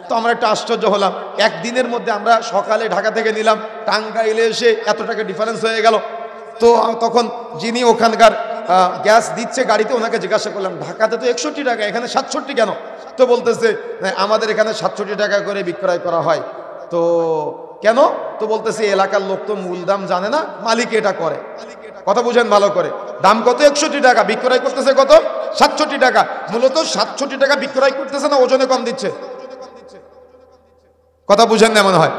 তো আমরা একটু আশ্চর্য হলাম। একদিনের মধ্যে আমরা সকালে ঢাকা থেকে নিলাম, টাঙ্গাইলে এসে এত টাকা ডিফারেন্স হয়ে গেল। তো তখন যিনি ওখানকার গ্যাস দিচ্ছে গাড়িতে, ওনাকে জিজ্ঞাসা করলাম ঢাকাতে তো 61 টাকা, এখানে 67 কেন? তো বলতেছে আমাদের এখানে 67 টাকা করে বিক্রয় করা হয়। তো কেন? তো বলতেছে এলাকার লোক তো মূল দাম জানে না, মালিক এটা করে। কথা বুঝেন ভালো করে। দাম কত? 61 টাকা, বিক্রয় করতেছে কত? 67 টাকা। মূলত 67 টাকা বিক্রয় করতেছে না, ওজনে কম দিচ্ছে। কথা বুঝেন না মনে হয়?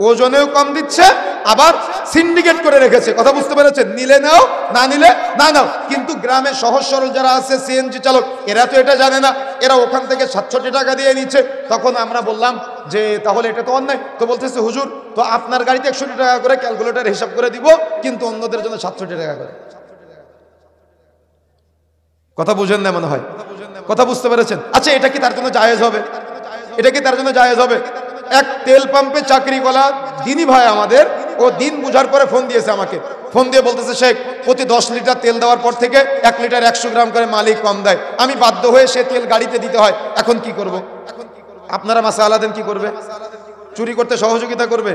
ওজনেও কম দিচ্ছে, আবার সিন্ডিকেট করে রেখেছে। কথা বুঝতে পেরেছেন? নিলে নাও, না নিলে না নাও। কিন্তু গ্রামে সহজ সরল যারা আছে, সিএনজি চালক, এরা তো এটা জানে না, এরা ওখান থেকে 67 টাকা দিয়ে নিচ্ছে। তখন আমরা বললাম যে তাহলে এটা তো অন্যায়। তো বলতেছে হুজুর, তো আপনার গাড়িতে 61 টাকা করে ক্যালকুলেটর হিসাব করে দিব, কিন্তু অন্যদের জন্য 67 টাকা করে। কথা বুঝেন না মনে হয়? কথা বুঝতে পেরেছেন? আচ্ছা, এটা কি তার জন্য জায়েজ হবে? এটা কি তার জন্য জায়েজ হবে? এক তেল পাম্পে চাকরিওয়ালা দিনী ভাই আমাদের, ও দিন বুঝার পরে ফোন দিয়েছে আমাকে। ফোন দিয়ে বলতেছে শেখ, প্রতি 10 লিটার তেল দেওয়ার পর থেকে 1 লিটার 100 গ্রাম করে মালিক কম দেয়। আমি বাধ্য হয়ে সে তেল গাড়িতে দিতে হয়। এখন কি করব? আপনারা মাসালা দেন, কি করবে? চুরি করতে সহযোগিতা করবে?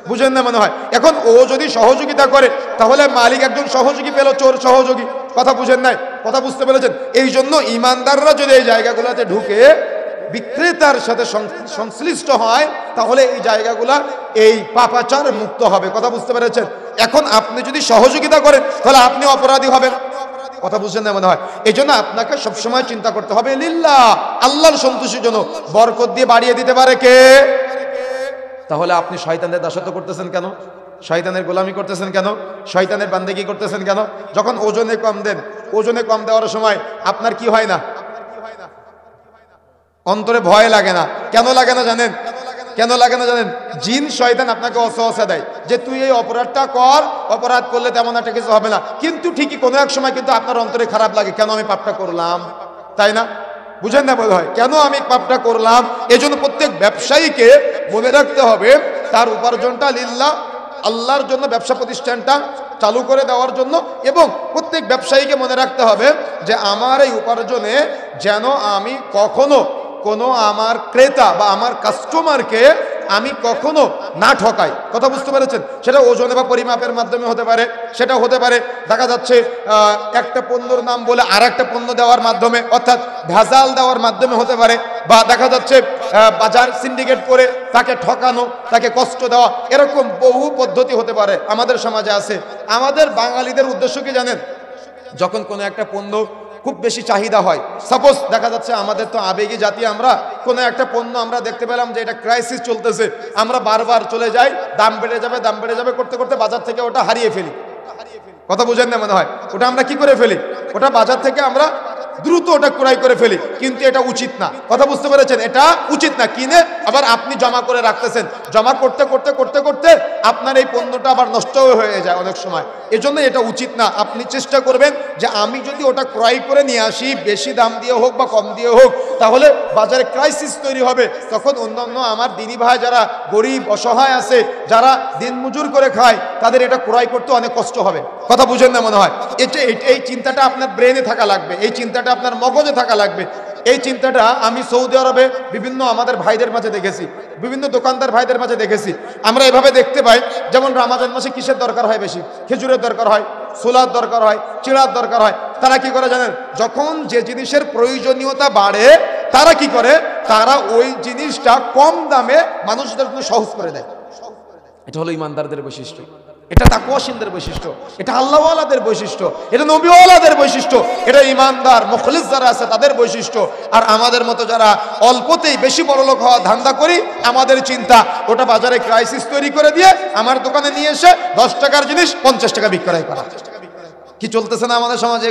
বুঝেন না মনে হয়? এখন ও যদি সহযোগিতা করে তাহলে মালিক একজন সহযোগী পেল, চোর সহযোগী। কথা বুঝেন নাই? কথা বুঝতে পেরেছেন? এই জন্য ইমানদাররা যদি এই জায়গাগুলোতে ঢুকে বিক্রেতার সাথে সংশ্লিষ্ট হয় তাহলে এই জায়গাগুলা এই পাপাচার মুক্ত হবে। কথা বুঝতে পেরেছেন? এখন আপনি যদি সহযোগিতা করেন তাহলে আপনি অপরাধী হবেন। কথা বুঝছেন না মনে হয়? এই জন্য আপনাকে সবসময় চিন্তা করতে হবে লিল্লাহ, আল্লাহর সন্তুষ্টির জন্য। বরকত দিয়ে বাড়িয়ে দিতে পারে কে? তাহলে আপনি শয়তানের দাসত্ব করতেছেন কেন? শয়তানের গোলামি করতেছেন কেন? শয়তানের বান্দেগি করতেছেন কেন? যখন ওজনে কম দেন, ওজনে কম দেওয়ার সময় আপনার কি হয় না? অন্তরে ভয় লাগে না। কেন লাগে না জানেন? কেন লাগে না জানেন? জিন শয়তান আপনাকে ওয়াসওয়াসা দেয় যে তুই এই অপরাধটা কর, অপরাধ করলে তেমন একটা কিছু হবে না, কিন্তু ঠিকই কোনো এক সময় কিন্তু আপনার অন্তরে খারাপ লাগে, কেন আমি পাপটা করলাম, তাই না? বুঝেন না বোধ হয়, কেন আমি পাপটা করলাম? এজন্য প্রত্যেক ব্যবসায়ীকে মনে রাখতে হবে তার উপার্জনটা লিল্লাহ, আল্লাহর জন্য ব্যবসা প্রতিষ্ঠানটা চালু করে দেওয়ার জন্য, এবং প্রত্যেক ব্যবসায়ীকে মনে রাখতে হবে যে আমার এই উপার্জনে যেন আমি কখনো কোনো আমার ক্রেতা বা আমার কাস্টমারকে আমি কখনো না ঠকাই। কথা বুঝতে পেরেছেন? সেটা ওজনে বা পরিমাপের মাধ্যমে হতে পারে, সেটা হতে পারে দেখা যাচ্ছে একটা পণ্যর নাম বলে আর একটা পণ্য দেওয়ার মাধ্যমে, অর্থাৎ ভেজাল দেওয়ার মাধ্যমে হতে পারে, বা দেখা যাচ্ছে বাজার সিন্ডিকেট করে তাকে ঠকানো, তাকে কষ্ট দেওয়া, এরকম বহু পদ্ধতি হতে পারে আমাদের সমাজে আছে। আমাদের বাঙালিদের উদ্দেশ্য কি জানেন? যখন কোনো একটা পণ্য খুব বেশি চাহিদা হয়, সাপোজ দেখা যাচ্ছে আমাদের তো আবেগী জাতি, আমরা কোনো একটা পণ্য আমরা দেখতে পেলাম যে এটা ক্রাইসিস চলতেছে, আমরা বারবার চলে যাই, দাম বেড়ে যাবে দাম বেড়ে যাবে করতে করতে বাজার থেকে ওটা হারিয়ে ফেলি। কথা বুঝেন না মনে হয়? ওটা আমরা কি করে ফেলি? ওটা বাজার থেকে আমরা দ্রুত ওটা ক্রয় করে ফেলি, কিন্তু এটা উচিত না। কথা বুঝতে পেরেছেন? এটা উচিত না। কিনে আবার আপনি জমা করে রাখতেছেন, জমা করতে করতে করতে করতে আপনার এই পণ্যটা আবার নষ্ট হয়ে যায় অনেক সময়। এজন্য এটা উচিত না। আপনি চেষ্টা করবেন যে আমি যদি ওটা ক্রয় করে নিয়ে আসি, বেশি দাম দিয়ে হোক বা কম দিয়ে হোক, তাহলে বাজারে ক্রাইসিস তৈরি হবে। তখন অন্যান্য আমার দিনী ভাই যারা গরিব অসহায় আছে, যারা দিনমজুর করে খায়, তাদের এটা ক্রয় করতে অনেক কষ্ট হবে। কথা বুঝেন না মনে হয়? এই চিন্তাটা আপনার ব্রেনে থাকা লাগবে, এই চিন্তাটা আপনার মগজে থাকা লাগবে। এই চিন্তাটা আমি সৌদি আরবে বিভিন্ন আমাদের ভাইদের মাঝে দেখেছি, বিভিন্ন দোকানদার ভাইদের মাঝে দেখেছি। আমরা এভাবে দেখতে পাই, যেমন রমজান মাসে কিসের দরকার হয় বেশি? খেজুরের দরকার হয়, ছোলার দরকার হয়, চিড়ার দরকার হয়। তারা কি করে জানেন? যখন যে জিনিসের প্রয়োজনীয়তা বাড়ে, তারা কি করে? তারা ওই জিনিসটা কম দামে মানুষদের জন্য সহজ করে দেয়। এটা হলো ইমানদারদের বৈশিষ্ট্য, এটা তাকওয়াশীলদের বৈশিষ্ট্য, এটা আল্লাহওয়ালাদের বৈশিষ্ট্য, এটা নবীওয়ালাদের বৈশিষ্ট্য, এটা ইমানদার মুখলিস যারা আছে তাদের বৈশিষ্ট্য। আর আমাদের মতো যারা অল্পতেই বেশি বড়লোক হওয়া ধান্দা করি, আমাদের চিন্তা ওটা বাজারে ক্রাইসিস তৈরি করে দিয়ে আমার দোকানে নিয়ে এসে 10 টাকার জিনিস 50 টাকা বিক্রয় করা। কি চলতেছে না আমাদের সমাজে?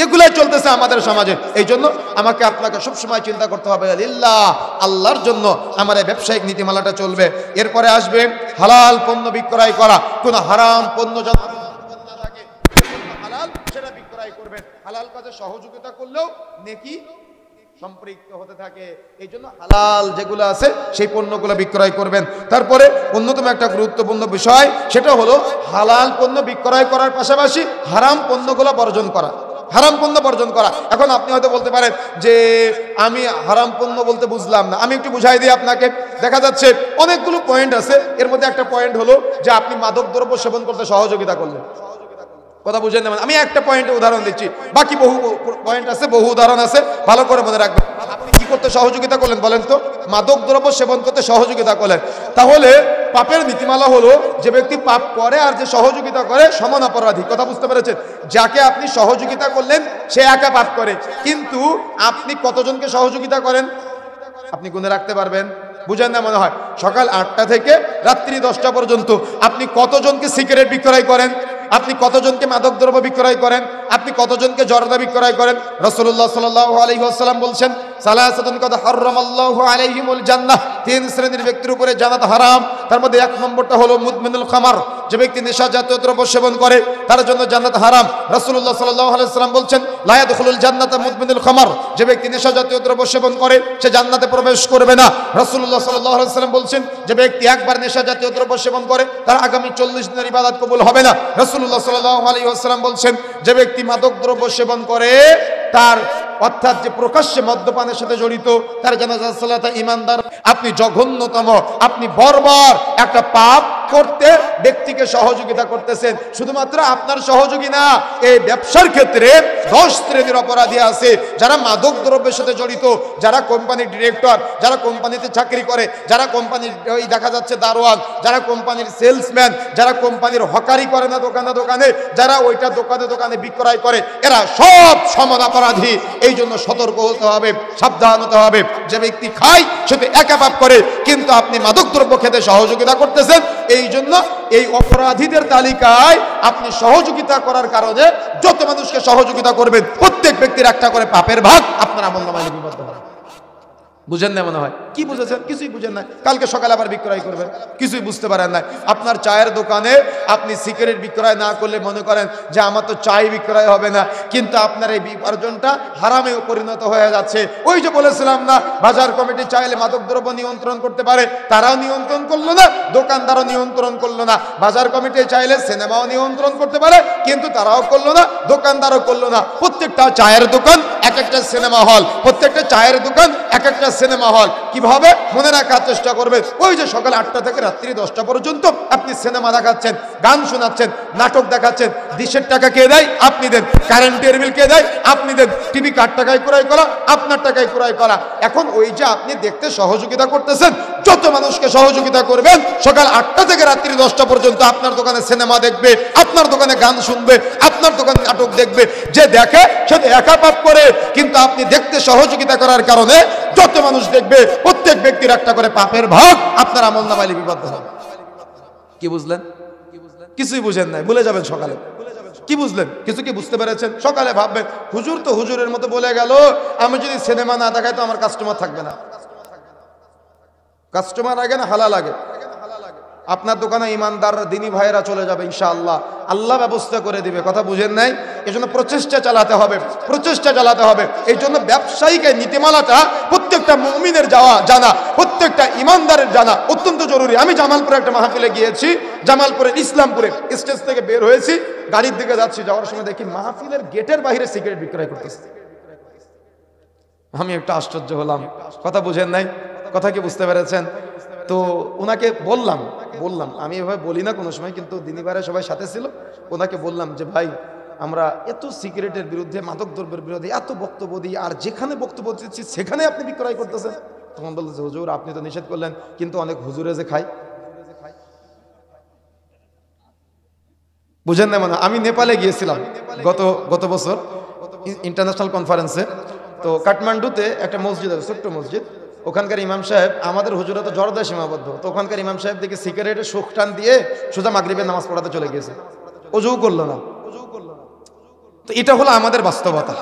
এগুলাই চলতেছে আমাদের সমাজে। এই জন্য আমাকে আপনাকে সবসময় চিন্তা করতে হবে লিল্লাহ, আল্লাহর জন্য আমার এই ব্যবসায়িক নীতিমালাটা চলবে। এরপরে আসবে হালাল পণ্য বিক্রয় করা। কোন হারাম পণ্য যেন না থাকে, হালাল সেটা বিক্রয় করবেন। হালাল কাজে সহযোগিতা করলেও নেকি সম্পৃক্ত হতে থাকে। এই জন্য হালাল যেগুলো আছে সেই পণ্যগুলো বিক্রয় করবেন। তারপরে অন্যতম একটা গুরুত্বপূর্ণ বিষয়, সেটা হলো হালাল পণ্য বিক্রয় করার পাশাপাশি হারাম পণ্যগুলো বর্জন করা। হারাম পণ্য বর্জন করা। এখন আপনি হয়তো বলতে পারেন যে আমি হারাম পণ্য বলতে বুঝলাম না, আমি একটু বুঝাই দিই আপনাকে। দেখা যাচ্ছে অনেকগুলো পয়েন্ট আছে, এর মধ্যে একটা পয়েন্ট হলো যে আপনি মাদক দ্রব্য সেবন করতে সহযোগিতা করলেন। কথা বুঝেন না? আমি একটা পয়েন্টে উদাহরণ দিচ্ছি, বাকি বহু পয়েন্ট আছে, বহু উদাহরণ আছে, ভালো করে মনে রাখবেন। আপনি কি করতে সহযোগিতা করলেন বলেন তো? মাদক দ্রব্য সেবন করতে সহযোগিতা করলেন। তাহলে পাপের নীতিমালা হলো যে ব্যক্তি পাপ করে আর যে সহযোগিতা করে সমান অপরাধী। কথা বুঝতে পেরেছেন? যাকে আপনি সহযোগিতা করলেন সে একা পাপ করে, কিন্তু আপনি কতজনকে সহযোগিতা করেন আপনি গুনে রাখতে পারবেন? বুঝেন না মনে হয়? সকাল 8টা থেকে রাত্রি 10টা পর্যন্ত আপনি কতজনকে সিগারেট বিক্রয় করেন, আপনি কতজনকে মাদক দ্রব্য বিক্রয় করেন, আপনি কতজনকে জর্দা বিক্রয় করেন? রাসূলুল্লাহ সাল্লাল্লাহু আলাইহি ওয়াসাল্লাম বলছেন, সালাসাতুন কাদ হারামাল্লাহু আলাইহিমুল জান্নাহ, 3 শ্রেণীর ব্যক্তির উপরে জান্নাত হারাম। তার মধ্যে 1 নম্বরটা হলো মুদমিনুল খামার, যে ব্যক্তি নেশা জাতীয় দ্রব্য সেবন করে তার জন্য জান্নাত হারাম। রাসূলুল্লাহ সাল্লাল্লাহু আলাইহি ওয়াসাল্লাম বলছেন, লা ইয়াদখুলুল জান্নাতা মুদমিনুল খামার, যে ব্যক্তি নেশা জাতীয় দ্রব্য সেবন করে সে জান্নাতে প্রবেশ করবে না। রাসূলুল্লাহ সাল্লাল্লাহু আলাইহি ওয়াসাল্লাম বলছেন, যে ব্যক্তি একবার নেশা জাতীয় দ্রব্য সেবন করে তার আগামী 40 দিনের ইবাদত কবুল হবে না। রাসূলুল্লাহ সাল্লাল্লাহু আলাইহি ওয়াসাল্লাম বলছেন, যে ব্যক্তি মাদক দ্রব্য সেবন করে তার অর্থাৎ যে প্রকাশ্যে মদ্যপানের সাথে জড়িত তার জানাজা সালাত ঈমানদার। আপনি জঘন্যতম, আপনি বর্বর একটা পাপ করতে ব্যক্তিকে সহযোগিতা করতেছেন। শুধুমাত্র আপনার সহযোগী না, এই ব্যবসার ক্ষেত্রে 10 শ্রেণীর অপরাধী আছে যারা মাদক দ্রব্যের সাথে জড়িত, যারা কোম্পানির ডিরেক্টর, যারা কোম্পানিতে চাকরি করে, যারা কোম্পানির ওই দেখা যাচ্ছে দারোয়ান, যারা কোম্পানির সেলসম্যান, যারা কোম্পানির হকারি করে না দোকানে দোকানে, যারা ওইটা দোকানে দোকানে বিক্রয় করে, এরা সব সমান অপরাধী। এই জন্য সতর্ক হতে হবে, সাবধান হতে হবে। যে ব্যক্তি খায় সে তো একা পাপ করে, কিন্তু আপনি মাদক দ্রব্য খেতে সহযোগিতা করতেছেন। এই জন্য এই অপরাধীদের তালিকায় আপনি সহযোগিতা করার কারণে যত মানুষকে সহযোগিতা করবেন প্রত্যেক ব্যক্তির একটা করে পাপের ভাগ আপনার আমলনামায় লিপিবদ্ধ হবে। বুঝেন না মনে হয়? কি বুঝেছেন? কিছুই বুঝেন নাই। কালকে সকালে আবার বিক্রয় করবেন, কিছুই বুঝতে পারেন নাই। আপনার চায়ের দোকানে আপনি সিগারেট বিক্রয় না করলে মনে করেন যে আমার তো চাই বিক্রয় হবে না, কিন্তু আপনার এই উপার্জনটা হারামে পরিণত হয়ে যাচ্ছে। ওই যে বলেছিলাম না, বাজার কমিটি চাইলে মাদকদ্রব্য নিয়ন্ত্রণ করতে পারে, তারাও নিয়ন্ত্রণ করলো না, দোকানদারও নিয়ন্ত্রণ করলো না। বাজার কমিটি চাইলে সিনেমাও নিয়ন্ত্রণ করতে পারে, কিন্তু তারাও করলো না, দোকানদারও করলো না। প্রত্যেকটা চায়ের দোকান এক একটা সিনেমা হল, প্রত্যেকটা চায়ের দোকান এক একটা সিনেমা হল। কিভাবে মনে রাখার চেষ্টা করবেন? ওই যে সকাল 8টা থেকে রাত্রি 10টা পর্যন্ত আপনি সিনেমা দেখাচ্ছেন, গান শোনাচ্ছেন, নাটক দেখাচ্ছেন। ডিশের টাকা কে দেয়? আপনি দেন। কারেন্টের বিল কে দেয়? আপনি দেন। টিভি কার টাকায় ক্রয় করা? আপনার টাকায় ক্রয় করা। এখন ওই যে আপনি দেখতে সহযোগিতা করতেছেন, যত মানুষকে সহযোগিতা করবেন, সকাল 8টা থেকে রাত্রি 10টা পর্যন্ত আপনার দোকানে সিনেমা দেখবে, আপনার দোকানে গান শুনবে, আপনার দোকানে নাটক দেখবে। যে দেখে সে একা পাপ করে, কিন্তু আপনি দেখতে সহযোগিতা করার কারণে যত মানুষ দেখবে, প্রত্যেক ব্যক্তির একটা করে পাপের ভাগ আপনার আমলনামায় লিপিবদ্ধ হবে। কি বুঝলেন? কিছুই বুঝেন নাই, ভুলে যাবেন সকালে। কি বুঝলেন? কিছু কি বুঝতে পেরেছেন? সকালে ভাববেন হুজুর তো হুজুরের মতো বলে গেল, আমি যদি সিনেমা না দেখাই তো আমার কাস্টমার থাকবে না। কাস্টমার আগে না হালাল আগে? আপনার দোকানে ইমানদার দিনী ভাইয়েরা চলে যাবে ইনশাআল্লাহ, আল্লাহ ব্যবস্থা করে দিবে। কথা বুঝেন নাই? এই জন্য প্রচেষ্টা চালাতে হবে, প্রচেষ্টা চালাতে হবে। এই জন্য ব্যবসায়িক নীতিমালাটা প্রত্যেকটা মুমিনের জানা, প্রত্যেকটা ইমানদারের জানা অত্যন্ত জরুরি। আমি জামালপুরে একটা মাহফিলে গিয়েছি, জামালপুরে ইসলামপুরে স্টেজ থেকে বের হয়েছি, গাড়ির দিকে যাচ্ছি, যাওয়ার সময় দেখি মাহফিলের গেটের বাইরে সিগারেট বিক্রয় করতেছে। আমি একটু আশ্চর্য হলাম। কথা বুঝেন নাই? কথা কি বুঝতে পেরেছেন? তো ওনাকে বললাম, আমি এভাবে বলি না কোনো সময়, কিন্তু দিনী ভাইরা সবাই সাথে ছিল, ওনাকে বললাম যে ভাই, আমরা এত সিগারেটের বিরুদ্ধে, মাদক দ্রব্যের বিরুদ্ধে এত বক্তব্য দিই, আর যেখানে বক্তব্য দিচ্ছি সেখানে আপনি বিক্রয় করতেছেন। তখন বলতেছে হুজুর আপনি তো নিষেধ করলেন, কিন্তু অনেক হুজুরে যে খায়। বুঝেন না? মানে আমি নেপালে গিয়েছিলাম গত বছর ইন্টারন্যাশনাল কনফারেন্সে। তো কাঠমান্ডুতে একটা মসজিদ আছে, ছোট্ট মসজিদ। ওখানকার ইমাম সাহেব, আমাদের হুজুরা তো জর্দা সীমাবদ্ধ, তো ওখানকার ইমাম সাহেব দেখে সিগারেটের শোক টান দিয়ে সোজা মাগরিবের নামাজ পড়াতে চলে গিয়েছে, অজুও করলো না। তো এটা হলো আমাদের বাস্তবতা।